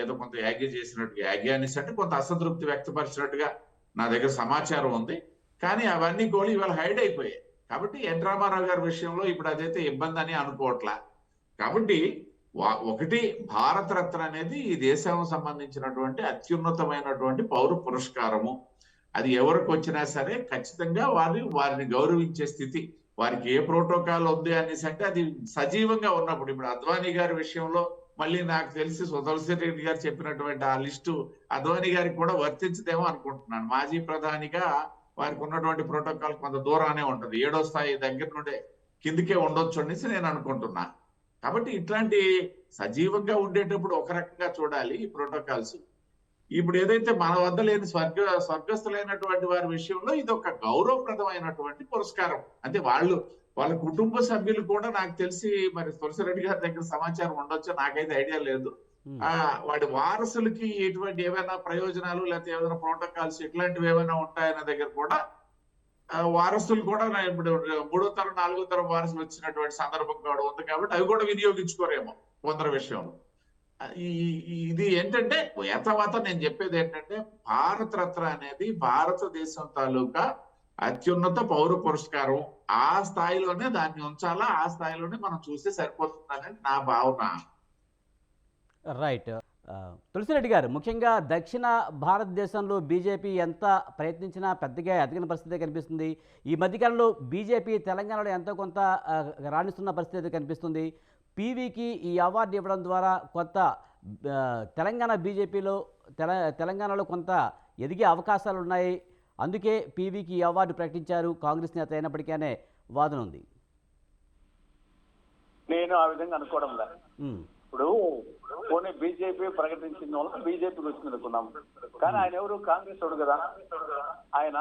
ఏదో కొంత యాగ్య చేసినట్టుగా, యాగ్య అనేసి అంటే కొంత అసంతృప్తి వ్యక్తపరిచినట్టుగా నా దగ్గర సమాచారం ఉంది. కానీ అవన్నీ కూడా ఇవాళ హైడ్ అయిపోయాయి. కాబట్టి ఎన్ రామారావు గారి విషయంలో ఇప్పుడు అదైతే ఇబ్బంది అని అనుకోవట్లా. కాబట్టి ఒకటి, భారతరత్న అనేది ఈ దేశానికి సంబంధించినటువంటి అత్యున్నతమైనటువంటి పౌర పురస్కారము. అది ఎవరికి వచ్చినా సరే ఖచ్చితంగా వారిని గౌరవించే స్థితి, వారికి ఏ ప్రోటోకాల్ ఉంది అనేసి అంటే అది సజీవంగా ఉన్నప్పుడు. ఇప్పుడు అద్వానీ గారి విషయంలో మళ్ళీ నాకు తెలిసి సుదర్శన్ రెడ్డి గారు చెప్పినటువంటి ఆ లిస్టు అద్వానీ గారికి కూడా వర్తించదేమో అనుకుంటున్నాను. మాజీ ప్రధానిగా వారికి ఉన్నటువంటి ప్రోటోకాల్ కొంత దూరానే ఉంటుంది, 7వ స్థాయి దగ్గర నుండి కిందికే ఉండొచ్చు అనేసి నేను అనుకుంటున్నా. కాబట్టి ఇట్లాంటి సజీవంగా ఉండేటప్పుడు ఒక రకంగా చూడాలి ఈ ప్రోటోకాల్స్. ఇప్పుడు ఏదైతే మన వద్ద లేని స్వర్గస్థులైనటువంటి వారి విషయంలో ఇది ఒక గౌరవప్రదమైనటువంటి పురస్కారం. అంటే వాళ్ళ కుటుంబ సభ్యులు కూడా నాకు తెలిసి, మరి తులసిరెడ్డి గారి దగ్గర సమాచారం ఉండొచ్చు, నాకైతే ఐడియా లేదు. వాడి వారసులకి ఎటువంటి ఏమైనా ప్రయోజనాలు లేకపోతే ఏమైనా ప్రోటోకాల్స్ ఇట్లాంటివి ఏమైనా ఉంటాయన్న దగ్గర కూడా వారసులు కూడా ఇప్పుడు 3వ తరం 4వ తరం వారసులు వచ్చినటువంటి సందర్భం కూడా ఉంది. కాబట్టి అవి కూడా వినియోగించుకోరేమో కొందరు విషయంలో. ఇది ఏంటంటే యథావత నేను చెప్పేది ఏంటంటే, భారతరత్న అనేది భారతదేశం తాలూకా అత్యున్నత పౌర పురస్కారం. ఆ స్థాయిలోనే దాన్ని ఉంచాలా, ఆ స్థాయిలోనే మనం చూస్తే సరిపోతుందని నా భావన. రైట్. తులసిరెడ్డి గారు, ముఖ్యంగా దక్షిణ భారతదేశంలో బీజేపీ ఎంత ప్రయత్నించినా పెద్దగా ఎదగిన పరిస్థితి కనిపిస్తుంది. ఈ మధ్యకాలంలో బీజేపీ తెలంగాణలో ఎంతో కొంత రాణిస్తున్న పరిస్థితి కనిపిస్తుంది. పీవీకి ఈ అవార్డు ఇవ్వడం ద్వారా కొంత తెలంగాణ బీజేపీలో తెలంగాణలో కొంత ఎదిగే అవకాశాలు ఉన్నాయి. అందుకే పీవీకి ఈ అవార్డు ప్రకటించారు కాంగ్రెస్ నేత అయినప్పటికీ అనే వాదన ఉంది. నేను ఆ విధంగా అనుకోవడం లేదు. ఇప్పుడు పోనీ బీజేపీ ప్రకటించిన వల్ల బీజేపీకి వచ్చింది అనుకున్నాం. కానీ ఆయన ఎవరు? కాంగ్రెస్ వాడు కదా. ఆయన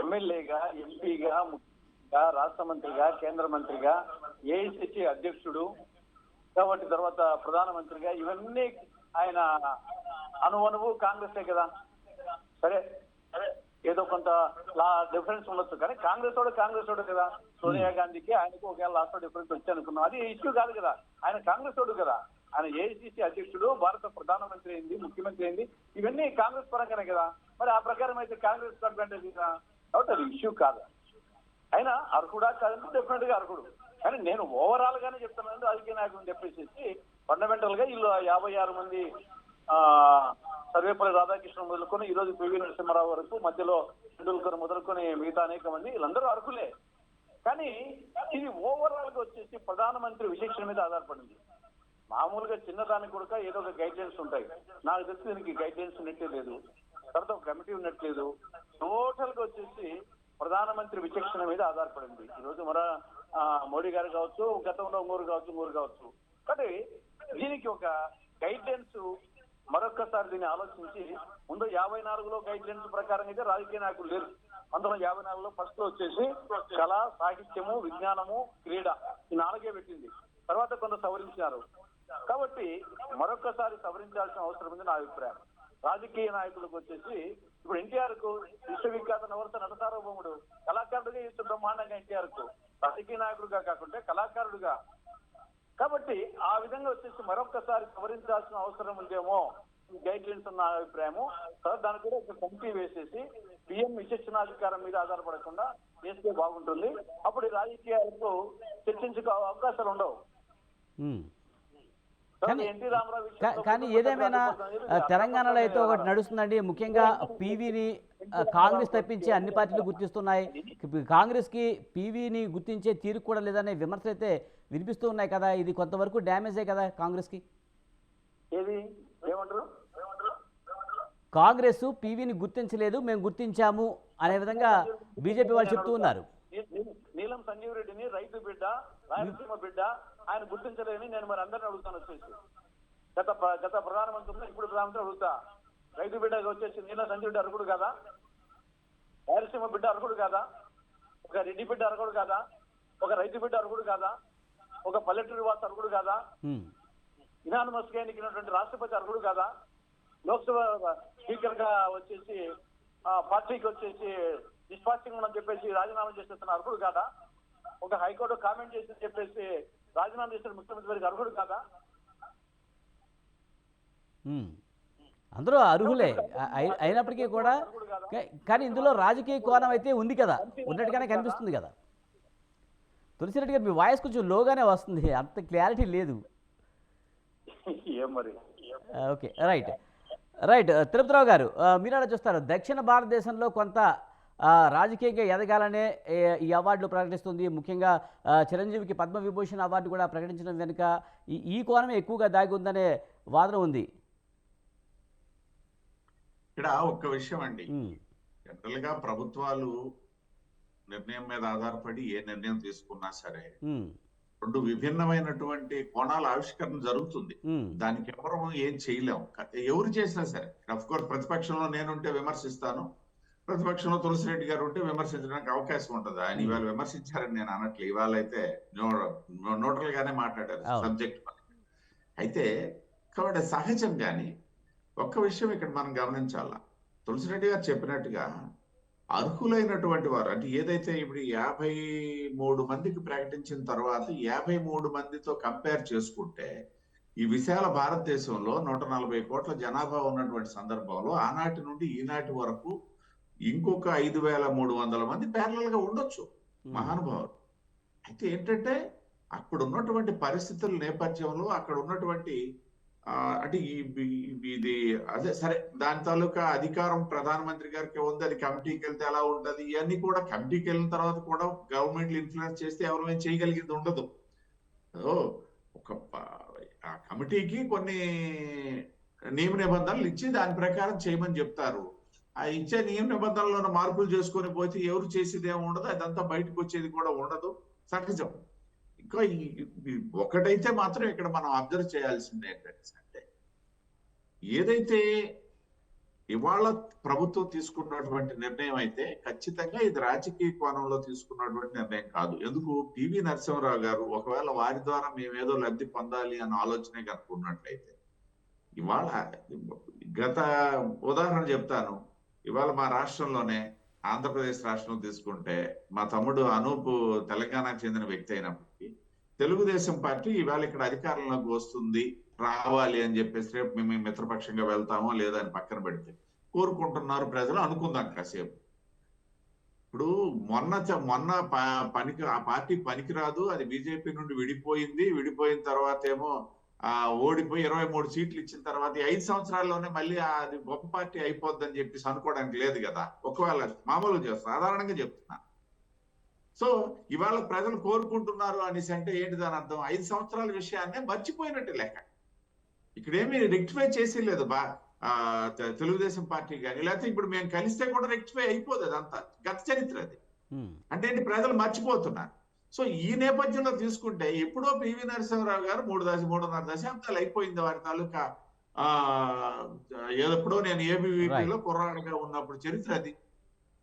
ఎమ్మెల్యేగా, ఎంపీగా, ముఖ్యంగా, రాష్ట్ర మంత్రిగా, కేంద్ర మంత్రిగా, ఏఐసిసి అధ్యక్షుడు, కాబట్టి తర్వాత ప్రధానమంత్రిగా, ఇవన్నీ ఆయన అనువనువు కాంగ్రెసే కదా. సరే ఏదో కొంత డిఫరెన్స్ ఉండొచ్చు, కానీ కాంగ్రెస్ వాడు కదా. సోనియా గాంధీకి ఆయనకు ఒకవేళ లాస్ట్ డిఫరెన్స్ వచ్చి అనుకున్నాం, అది ఇష్యూ కాదు కదా. ఆయన కాంగ్రెస్ వాడు కదా. ఆయన ఏఐసిసి అధ్యక్షుడు, భారత ప్రధానమంత్రి అయింది, ముఖ్యమంత్రి అయింది, ఇవన్నీ కాంగ్రెస్ పరంగానే కదా. మరి ఆ ప్రకారం అయితే కాంగ్రెస్ అడ్వాంటేజ్ కదా. కాబట్టి అది ఇష్యూ కాదు. ఆయన అర్హుడా కాదంటే డెఫినెట్ గా అర్హుడు. కానీ నేను ఓవరాల్ గానే చెప్తున్నాను, రాజకీయ నాయకులను చెప్పేసి ఫండమెంటల్ గా వీళ్ళు 56 మంది సర్వేపల్లి రాధాకృష్ణ మొదలుకొని ఈరోజు పివి నరసింహారావు వరకు, మధ్యలో టెండూల్కర్ మొదలుకొని మిగతా అనేక మంది, వీళ్ళందరూ అర్హులే. కానీ ఇది ఓవరాల్ గా వచ్చేసి ప్రధానమంత్రి విశేషణ మీద ఆధారపడింది. మామూలుగా చిన్నదానికి కూడా ఏదో ఒక గైడ్ లైన్స్ ఉంటాయి. నాకు తెలిసి దీనికి గైడ్ లైన్స్ ఉన్నట్టే లేదు, తర్వాత ఒక కమిటీ ఉన్నట్లేదు. టోటల్ గా వచ్చేసి ప్రధానమంత్రి విచక్షణ మీద ఆధారపడింది. ఈరోజు మోడీ గారు కావచ్చు, గతంలో ఇంకోరు కావచ్చు. కానీ దీనికి ఒక గైడ్ లైన్స్ మరొక్కసారి దీన్ని ఆలోచించి, ముందు 54లో గైడ్ లైన్స్ ప్రకారం అయితే రాజకీయ నాయకులు లేరు. 1954లో ఫస్ట్ లో వచ్చేసి కళ, సాహిత్యము, విజ్ఞానము, క్రీడ, ఈ 4గే పెట్టింది. తర్వాత కొంత సవరించారు. కాబట్టి మరొక్కసారి సవరించాల్సిన అవసరం ఉంది నా అభిప్రాయం. రాజకీయ నాయకులకు వచ్చేసి ఇప్పుడు ఎన్టీఆర్ కు విశ్వవిఖ్యాత నవరస నట సార్వభౌముడు, కళాకారుడుగా ఇస్తూ బ్రహ్మాండంగా ఎన్టీఆర్ కు, రాజకీయ నాయకుడుగా కాకుండా కళాకారుడుగా. కాబట్టి కాబట్టి ఆ విధంగా వచ్చేసి మరొక్కసారి సవరించాల్సిన అవసరం ఉందేమో ఈ గైడ్ లైన్స్ అన్న అభిప్రాయము. తర్వాత దానికి కూడా ఒక కమిటీ వేసేసి పిఎం విచక్షణాధికారం మీద ఆధారపడకుండా చేస్తే బాగుంటుంది. అప్పుడు ఈ రాజకీయాలకు చర్చించుకో అవకాశాలు ఉండవు. కానీ ఏదేమైనా తెలంగాణలో అయితే ఒకటి నడుస్తుందండి. ముఖ్యంగా పీవీని కాంగ్రెస్ తప్పించి అన్ని పార్టీలు గుర్తిస్తున్నాయి. కాంగ్రెస్కి పీవీని గుర్తించే తీరు కూడా లేదనే విమర్శలు అయితే వినిపిస్తూ ఉన్నాయి కదా. ఇది కొంతవరకు డ్యామేజే కదా కాంగ్రెస్కి. ఏది ఏమంటారు? కాంగ్రెస్ పీవీని గుర్తించలేదు, మేము గుర్తించాము అనే విధంగా బీజేపీ వాళ్ళు చెప్తూ ఉన్నారు. నీలం సంజీవ్ రెడ్డిని రైతు బిడ్డ, రాయలసీమ బిడ్డ ఆయన గుర్తించలేని నేను మరి అందరిని అడుగుతాను వచ్చేసి. గత ప్రధానమంత్రులు ఇప్పుడు ప్రధానమంత్రి అడుగుతా, రైతు బిడ్డగా వచ్చేసి నీలం సంజీవ్ రెడ్డి అర్హుడు కాదా? రాయలసీమ బిడ్డ అర్హుడు కాదా? ఒక రెడ్డి బిడ్డ అర్హుడు కాదా? ఒక రైతు బిడ్డ అర్హుడు కాదా? ఒక పల్లెటూరి వాసు అర్హుడు కాదా? ఇనానిమస్ గా ఎన్నికైనటువంటి రాష్ట్రపతి అర్హుడు కాదా? లోక్సభ స్పీకర్ గా వచ్చేసి పార్టీకి వచ్చేసి నిష్పాక్షికంగా అని చెప్పేసి రాజీనామా చేసేస్తున్న అర్హుడు కాదా? ఒక హైకోర్టు కామెంట్ చేసి చెప్పేసి రాజీనామా చేసిన ముఖ్యమంత్రి గారికి అర్హుడు కాదా? అందరూ అర్హులే అయినప్పటికీ కూడా, కానీ ఇందులో రాజకీయ కోణం అయితే ఉంది కదా, ఉన్నట్టుగానే కనిపిస్తుంది కదా. తులసిరెడ్డి గారు మీ వాయిస్ కొంచెం లోగానే వస్తుంది, అంత క్లారిటీ లేదు. Okay, right. తిరుపతిరావు గారు, మీరు అలా చూస్తారు, దక్షిణ భారతదేశంలో కొంత రాజకీయంగా ఎదగాలనే ఈ అవార్డులు ప్రకటిస్తుంది. ముఖ్యంగా చిరంజీవికి పద్మవిభూషణ్ అవార్డు కూడా ప్రకటించడం వెనుక ఈ కోణమే ఎక్కువగా దాగి ఉందనే వాదన ఉంది. ఇక్కడ ఒక్క విషయం అండి, జనరల్ గా ప్రభుత్వాలు నిర్ణయం మీద ఆధారపడి ఏ నిర్ణయం తీసుకున్నా సరే రెండు విభిన్నమైనటువంటి కోణాల ఆవిష్కరణ జరుగుతుంది. దానికి ఎవరు ఏం చేయలేము, ఎవరు చేసినా సరే. అఫ్ కోర్స్ ప్రతిపక్షంలో నేనుంటే విమర్శిస్తాను, ప్రతిపక్షంలో తులసిరెడ్డి గారు ఉంటే విమర్శించడానికి అవకాశం ఉంటుంది. ఆయన ఇవాళ విమర్శించారని నేను అనట్లే, ఇవాళ అయితే న్యూట్రల్ గానే మాట్లాడారు సబ్జెక్ట్. అయితే కాబట్టి సహజంగానే ఒక్క విషయం ఇక్కడ మనం గమనించాలా, తులసిరెడ్డి గారు చెప్పినట్టుగా అర్హులైనటువంటి వారు అంటే ఏదైతే ఇప్పుడు 53 మందికి ప్రకటించిన తర్వాత 53 మందితో కంపేర్ చేసుకుంటే ఈ విశాల భారతదేశంలో 140 కోట్ల జనాభా ఉన్నటువంటి సందర్భంలో ఆనాటి నుండి ఈనాటి వరకు ఇంకొక 5300 మంది ప్యారలల్ గా ఉండొచ్చు మహానుభావులు. అయితే ఏంటంటే అక్కడ ఉన్నటువంటి పరిస్థితుల నేపథ్యంలో అక్కడ ఉన్నటువంటి అంటే ఇది అదే సరే దాని తాలూకా అధికారం ప్రధానమంత్రి గారికి ఉంది, అది కమిటీకి వెళ్తే ఎలా ఉంటది, ఇవన్నీ కూడా కమిటీకి వెళ్ళిన తర్వాత కూడా గవర్నమెంట్ ఇన్ఫ్లుయెన్స్ చేస్తే ఎవరు ఏం చేయగలిగింది ఉండదు. ఒక ఆ కమిటీకి కొన్ని నియమ నిబంధనలు ఇచ్చి దాని ప్రకారం చేయమని చెప్తారు. ఆ ఇచ్చే నియమ నిబంధనలను మార్పులు చేసుకొని పోతే ఎవరు చేసేది ఏమి ఉండదు, అదంతా బయటకు వచ్చేది కూడా ఉండదు, సహజం. ఇంకా ఒకటైతే మాత్రం ఇక్కడ మనం అబ్జర్వ్ చేయాల్సింది ఏంటంటే ఏదైతే ఇవాళ ప్రభుత్వం తీసుకున్నటువంటి నిర్ణయం అయితే ఖచ్చితంగా ఇది రాజకీయ కోణంలో తీసుకున్నటువంటి నిర్ణయం కాదు. ఎందుకు పివి నరసింహారావు గారు ఒకవేళ వారి ద్వారా మేమేదో లబ్ధి పొందాలి అన్న ఆలోచనే కనుక్కున్నట్లయితే ఇవాళ గత ఉదాహరణ చెప్తాను, ఇవాళ మా రాష్ట్రంలోనే ఆంధ్రప్రదేశ్ రాష్ట్రం తీసుకుంటే మా తమ్ముడు అనూప్ తెలంగాణకు చెందిన వ్యక్తి అయినప్పటికీ తెలుగుదేశం పార్టీ ఇవాళ ఇక్కడ అధికారంలోకి వస్తుంది రావాలి అని చెప్పేసి రేపు మేము మిత్రపక్షంగా వెళ్తామో లేదా అని పక్కన పెడితే కోరుకుంటున్నారు ప్రజలు అనుకుందాం కాసేపు. ఇప్పుడు మొన్న ఆ పార్టీ పనికిరాదు, అది బీజేపీ నుండి విడిపోయిన తర్వాత ఏమో ఓడిపోయి 23 సీట్లు ఇచ్చిన తర్వాత 5 సంవత్సరాల్లోనే మళ్ళీ అది గొప్ప పార్టీ అయిపోద్దని చెప్పేసి అనుకోవడానికి లేదు కదా. ఒకవేళ మామూలుగా సాధారణంగా చెప్తున్నా. సో ఇవాళ ప్రజలు కోరుకుంటున్నారు అనేసి అంటే ఏంటి దాని అర్థం? 5 సంవత్సరాల విషయాన్ని మర్చిపోయినట్టు లెక్క. ఇక్కడేమి రెక్టిఫై చేసి లేదు తెలుగుదేశం పార్టీ కానీ, లేకపోతే ఇప్పుడు మేము కలిస్తే కూడా రెక్టిఫై అయిపోదు, అదంతా గత చరిత్ర అది. అంటే ఏంటి, ప్రజలు మర్చిపోతున్నారు. సో ఈ నేపథ్యంలో తీసుకుంటే ఎప్పుడో పివి నరసింహారావు గారు 3.5 దశాబ్దాలు అయిపోయింది వారి తాలూకా ఎప్పుడో నేను ఏబీవీపీలో కుర్రాడుగా ఉన్నప్పుడు చరిత్ర అది.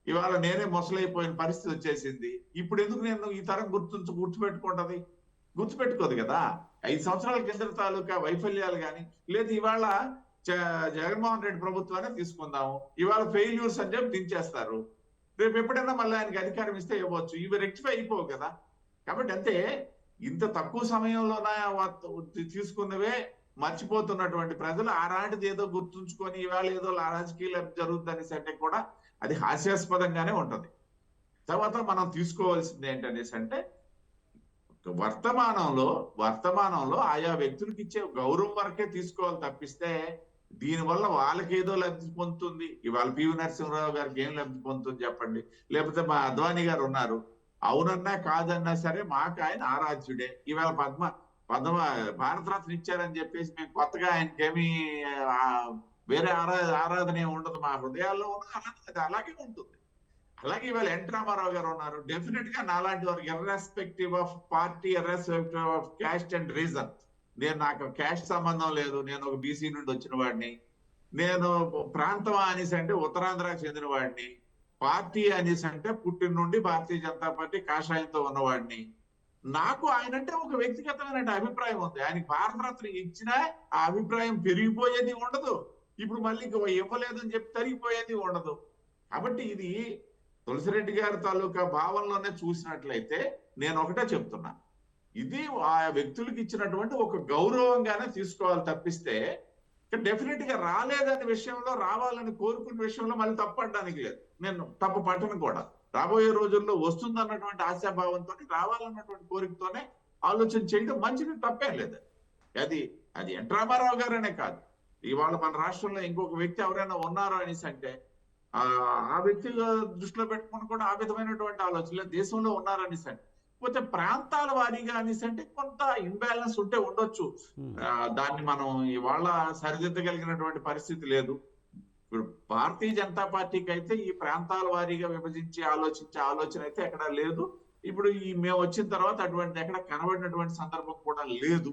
ఇవాళ నేనే మొసలైపోయిన పరిస్థితి వచ్చేసింది. ఇప్పుడు ఎందుకు నేను ఈ తరం గుర్తుపెట్టుకుంటది? గుర్తుపెట్టుకోదు కదా. 5 సంవత్సరాల కింద తాలూకా వైఫల్యాలు కానీ లేదు, ఇవాళ జగన్మోహన్ రెడ్డి ప్రభుత్వాన్ని తీసుకుందాము, ఇవాళ ఫెయిల్యూర్స్ అని చెప్పి దించేస్తారు. రేపు ఎప్పుడైనా మళ్ళీ ఆయనకి అధికారం ఇస్తే ఇవ్వచ్చు, ఇవి రెక్టిఫై అయిపోవు కదా. కాబట్టి అంతే ఇంత తక్కువ సమయంలోన తీసుకున్నవే మర్చిపోతున్నటువంటి ప్రజలు ఆనాటిది ఏదో గుర్తుంచుకొని ఇవాళ ఏదో రాజకీయాలు జరుగుతుందనేసి అంటే కూడా అది హాస్యాస్పదంగానే ఉంటది. తర్వాత మనం తీసుకోవాల్సింది ఏంటనేసి అంటే వర్తమానంలో ఆయా వ్యక్తులకు ఇచ్చే గౌరవం వరకే తీసుకోవాలి తప్పిస్తే దీనివల్ల వాళ్ళకి ఏదో లబ్ధి పొందుతుంది. ఇవాళ పివి నరసింహరావు గారికి ఏం లబ్ధి పొందుతుంది చెప్పండి? లేకపోతే మా అద్వానీ గారు ఉన్నారు, అవునన్నా కాదన్నా సరే మాకు ఆయన ఆరాధ్యుడే. ఇవాళ పద్మ భారతరత్న ఇచ్చారని చెప్పేసి మేము కొత్తగా ఆయనకేమీ వేరే ఆరాధన ఉండదు. మా హృదయాల్లో అది అలాగే ఉంటుంది. అలాగే ఇవాళ ఎన్ రామారావు గారు ఉన్నారు, డెఫినెట్ గా నాలాంటి వారు irrespective of party, irrespective of caste and reason, నాకు క్యాస్ట్ సంబంధం లేదు, నేను ఒక బీసీ నుండి వచ్చిన వాడిని, నేను ప్రాంతం అనేసి అంటే ఉత్తరాంధ్రకు చెందిన వాడిని, పార్టీ అనేసి అంటే పుట్టిన నుండి భారతీయ జనతా పార్టీ కాషాయంతో ఉన్నవాడిని, నాకు ఆయనంటే ఒక వ్యక్తిగతమైన అభిప్రాయం ఉంది. ఆయనకి భారతరత్న ఇచ్చినా ఆ అభిప్రాయం పెరిగిపోయేది ఉండదు, ఇప్పుడు మళ్ళీ ఇవ్వలేదని చెప్పి తరిగిపోయేది ఉండదు. కాబట్టి ఇది తులసిరెడ్డి గారి తాలూకా భావనలోనే చూసినట్లయితే నేను ఒకటే చెప్తున్నా, ఇది ఆ వ్యక్తులకు ఇచ్చినటువంటి ఒక గౌరవంగానే తీసుకోవాలి తప్పిస్తే డెఫినెట్ గా రాలేదనే విషయంలో, రావాలని కోరుకునే విషయంలో మళ్ళీ తప్పడానికి లేదు. నేను తప్పు పట్టను కూడా. రాబోయే రోజుల్లో వస్తుందన్నటువంటి ఆశాభావంతో, రావాలన్నటువంటి కోరికతోనే ఆలోచన చేయడం మంచిది, తప్పేం లేదు. అది ఎన్ రామారావు గారనే కాదు, ఇవాళ మన రాష్ట్రంలో ఇంకొక వ్యక్తి ఎవరైనా ఉన్నారో అనేసి అంటే ఆ వ్యక్తి దృష్టిలో పెట్టుకుని కూడా ఆ విధమైనటువంటి ఆలోచనలు దేశంలో ఉన్నారనేసి అంటే, పోతే ప్రాంతాల వారీగా అనేసి అంటే కొంత ఇంబ్యాలెన్స్ ఉంటే ఉండొచ్చు. దాన్ని మనం ఇవాళ సరిదిద్దగలిగినటువంటి పరిస్థితి లేదు. ఇప్పుడు భారతీయ జనతా పార్టీకి అయితే ఈ ప్రాంతాల వారీగా విభజించి ఆలోచించే ఆలోచన అయితే ఎక్కడా లేదు. ఇప్పుడు మేము వచ్చిన తర్వాత అటువంటి ఎక్కడ కనబడినటువంటి సందర్భం కూడా లేదు.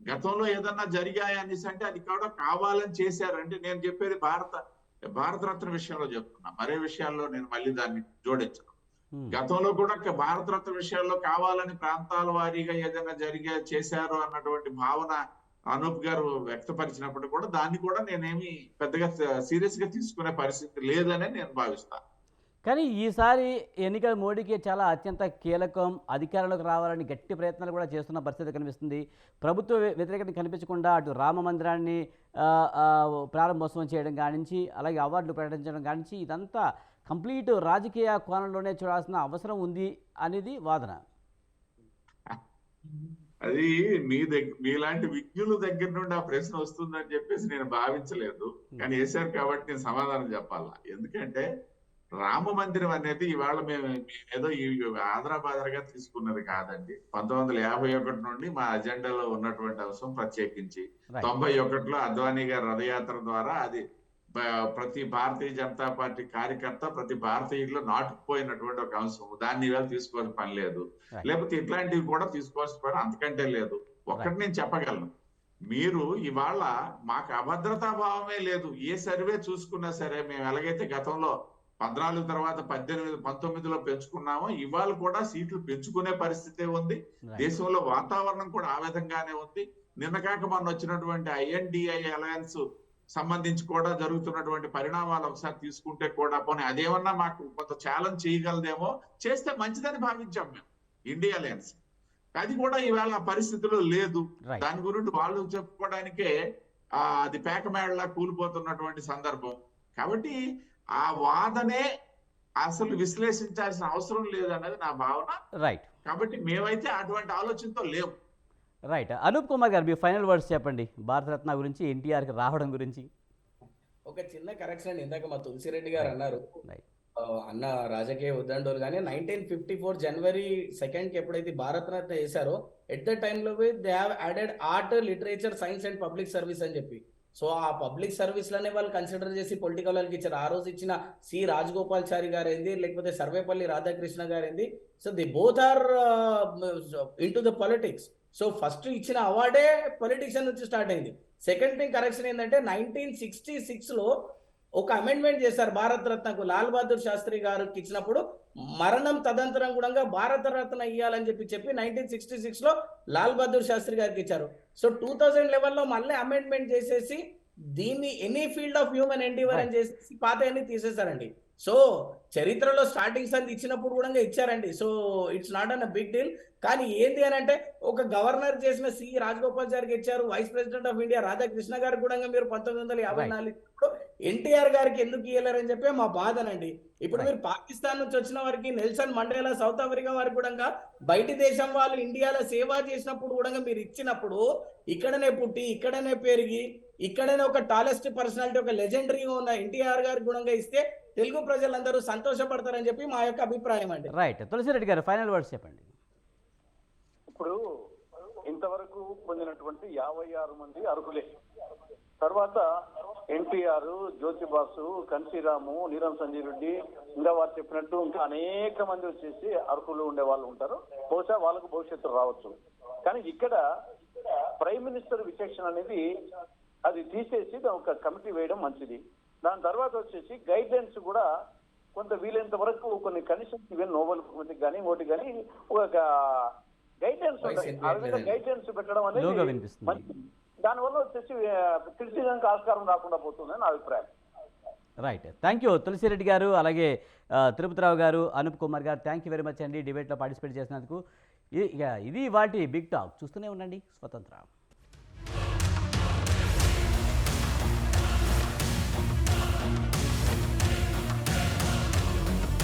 గతంలో ఏదన్నా జరిగాయి అనేసి అంటే అది కూడా కావాలని చేశారంటే, నేను చెప్పేది భారతరత్న విషయంలో చెప్తున్నా, మరే విషయాల్లో నేను మళ్ళీ దాన్ని జోడించను. గతంలో కూడా భారతరత్న విషయాల్లో కావాలని ప్రాంతాల వారీగా ఏదైనా చేశారు అన్నటువంటి భావన అనూప్ గారు వ్యక్తపరిచినప్పుడు కూడా దాన్ని కూడా నేనేమి పెద్దగా సీరియస్ గా తీసుకునే పరిస్థితి లేదని నేను భావిస్తాను. కానీ ఈసారి ఎన్నికల మోడీకి చాలా అత్యంత కీలకం, అధికారంలోకి రావాలని గట్టి ప్రయత్నాలు కూడా చేస్తున్న పరిస్థితి కనిపిస్తుంది. ప్రభుత్వ వ్యతిరేకత కనిపించకుండా అటు రామ మందిరాన్ని ప్రారంభోత్సవం చేయడం కానించి, అలాగే అవార్డులు ప్రకటించడం కానించి, ఇదంతా కంప్లీట్ రాజకీయ కోణంలోనే చూడాల్సిన అవసరం ఉంది అనేది వాదన. అది మీలాంటి విజ్ఞుల దగ్గర నుండి ఆ ప్రశ్న వస్తుందని చెప్పేసి నేను భావించలేదు, కానీ వేశారు కాబట్టి నేను సమాధానం చెప్పాలా. ఎందుకంటే రామ మందిరం అనేది ఇవాళ మేము ఏదో ఈ ఆదరాబాదరగా తీసుకున్నది కాదండి. 1951 నుండి మా అజెండాలో ఉన్నటువంటి అంశం. ప్రత్యేకించి 91లో అద్వానీ గారి రథయాత్ర ద్వారా అది ప్రతి భారతీయ జనతా పార్టీ కార్యకర్త, ప్రతి భారతీయుల్లో నాటుకుపోయినటువంటి ఒక అంశం. దాన్ని ఇవాళ తీసుకోవాల్సిన పని లేదు, లేకపోతే ఇట్లాంటివి కూడా తీసుకోవాల్సిన పని అంతకంటే లేదు. ఒక్కటి నేను చెప్పగలను, మీరు ఇవాళ మాకు అభద్రతా భావమే లేదు. ఏ సర్వే చూసుకున్నా సరే, మేము ఎలాగైతే గతంలో 14 తర్వాత 18, 19లో పెంచుకున్నామో ఇవాళ కూడా సీట్లు పెంచుకునే పరిస్థితే ఉంది. దేశంలో వాతావరణం కూడా ఆ విధంగానే ఉంది. నిన్న కాక మొన్న వచ్చినటువంటి INDI అలయన్స్ సంబంధించి కూడా జరుగుతున్నటువంటి పరిణామాలు ఒకసారి తీసుకుంటే కూడా పోనీ అదేమన్నా మాకు కొంత ఛాలెంజ్ చేయగలదేమో, చేస్తే మంచిదని భావించాం మేము ఇండియా అలయన్స్. అది కూడా ఇవాళ పరిస్థితిలో లేదు. దాని గురించి వాళ్ళు చెప్పుకోవడానికే అది పేకమేళలా కూలిపోతున్నటువంటి సందర్భం. కాబట్టి ఆ వాదనే అసలు విశ్లేషించాల్సిన అవసరం లేదన్నది నా భావన. రైట్. కాబట్టి మేమైతే అటువంటి ఆలోచనతో లేవు. రైట్. అనూప్ కుమార్ గారు, మీ ఫైనల్ వర్డ్స్ చెప్పండి భారతరత్న గురించి, ఎన్టీఆర్కి రావడం గురించి. ఒక చిన్న కరెక్షన్ అండి, ఇందాక మా తులసిరెడ్డి గారు అన్నారు అన్న రాజకీయ ఉద్దండోలు, కానీ 1954 జనవరి 2కి ఎప్పుడైతే భారతరత్న చేశారో ఎట్ ద టైంలో they have added art, literature, science and public service అని చెప్పి. సో ఆ పబ్లిక్ సర్వీస్ లోనే వాళ్ళు కన్సిడర్ చేసి పొలిటికల్ వాళ్ళకి ఇచ్చారు. ఆ రోజు ఇచ్చిన సి రాజగోపాల్చారి గారు ఏంది, లేకపోతే సర్వేపల్లి రాధాకృష్ణ గారు ఏంది, so the both are into the politics. So first ఇచ్చిన అవార్డే పొలిటిషియన్ నుంచి స్టార్ట్ అయింది. సెకండ్ థింగ్ కరెక్షన్ ఏంటంటే 1966లో ఒక అమెండ్మెంట్ చేశారు భారతరత్నకు. లాల్ బహదూర్ శాస్త్రి గారికి ఇచ్చినప్పుడు మరణం తదంతరం కూడా భారతరత్న ఇవ్వాలని చెప్పి 1966లో లాల్ బహదూర్ శాస్త్రి గారికి ఇచ్చారు. సో 2011లో మళ్ళీ అమెండ్మెంట్ చేసేసి దీన్ని any field of human Endeavour అని చేసేసి పాత అన్ని తీసేశారండి. సో చరిత్రలో స్టార్టింగ్స్ అంత ఇచ్చినప్పుడు కూడా ఇచ్చారండి. So it's not an big deal. కానీ ఏంది అని అంటే ఒక గవర్నర్ చేసిన సి రాజగోపాల్చారికి ఇచ్చారు, vice president of India Radhakrishna గారికి కూడా మీరు 1954 ఎన్టీఆర్ గారికి ఎందుకు ఇయ్యలేరని చెప్పి మా బాధనండి. ఇప్పుడు మీరు పాకిస్తాన్ నుంచి వచ్చిన వారికి నెల్సన్ మండేలా, సౌత్ ఆఫ్రికా వారికి కూడా బయటి దేశం వాళ్ళు ఇండియాలో సేవ చేసినప్పుడు కూడా మీరు ఇచ్చినప్పుడు ఇక్కడనే పుట్టి ఇక్కడనే పెరిగి ఇక్కడనే ఒక టాలెస్ట్ పర్సనాలిటీ ఒక లెజెండరీగా ఉన్న ఎన్టీఆర్ గారికి గుణంగా ఇస్తే తెలుగు ప్రజలందరూ సంతోషపడతారని చెప్పి మా యొక్క అభిప్రాయం అండి. రైట్. తులసిరెడ్డి గారు ఫైనల్ వర్డ్స్ చెప్పండి. ఇప్పుడు ఇంతవరకు పొందినటువంటి 56 మంది అర్హులే. తర్వాత ఎన్టీఆర్, జ్యోతిబాసు, కన్సీరాము, నీలం సంజయ్ రెడ్డి, ఇంకా వారు చెప్పినట్టు ఇంకా అనేక మంది వచ్చేసి అర్హులు ఉండే వాళ్ళు ఉంటారు. బహుశా వాళ్ళకు భవిష్యత్తు రావచ్చు. కానీ ఇక్కడ ప్రైమ్ మినిస్టర్ విచక్షణ అనేది అది తీసేసి ఒక కమిటీ వేయడం మంచిది. దాని తర్వాత వచ్చేసి గైడ్ లైన్స్ కూడా కొంత వీలైనంత వరకు కొన్ని కండిషన్స్ ఈవెన్ నోబెల్ కమిటీకి కానీ ఓటి కానీ ఒక గైడ్ లైన్స్ ఉంటాయి. ఆ విధంగా గైడ్ లైన్స్ పెట్టడం అనేది మంచిది. దానివల్ల వచ్చేసి క్రిటిసిజంకి ఆస్కారం రాకుండా పోతుందని నా అభిప్రాయం. రైట్. థ్యాంక్ యూ తులసిరెడ్డి గారు, అలాగే తిరుపతిరావు గారు, అనూప్ కుమార్ గారు, థ్యాంక్ యూ వెరీ మచ్ అండి డిబేట్లో పార్టిసిపేట్ చేసినందుకు. ఇది వాటి బిగ్ టాక్. చూస్తూనే ఉండండి స్వతంత్ర.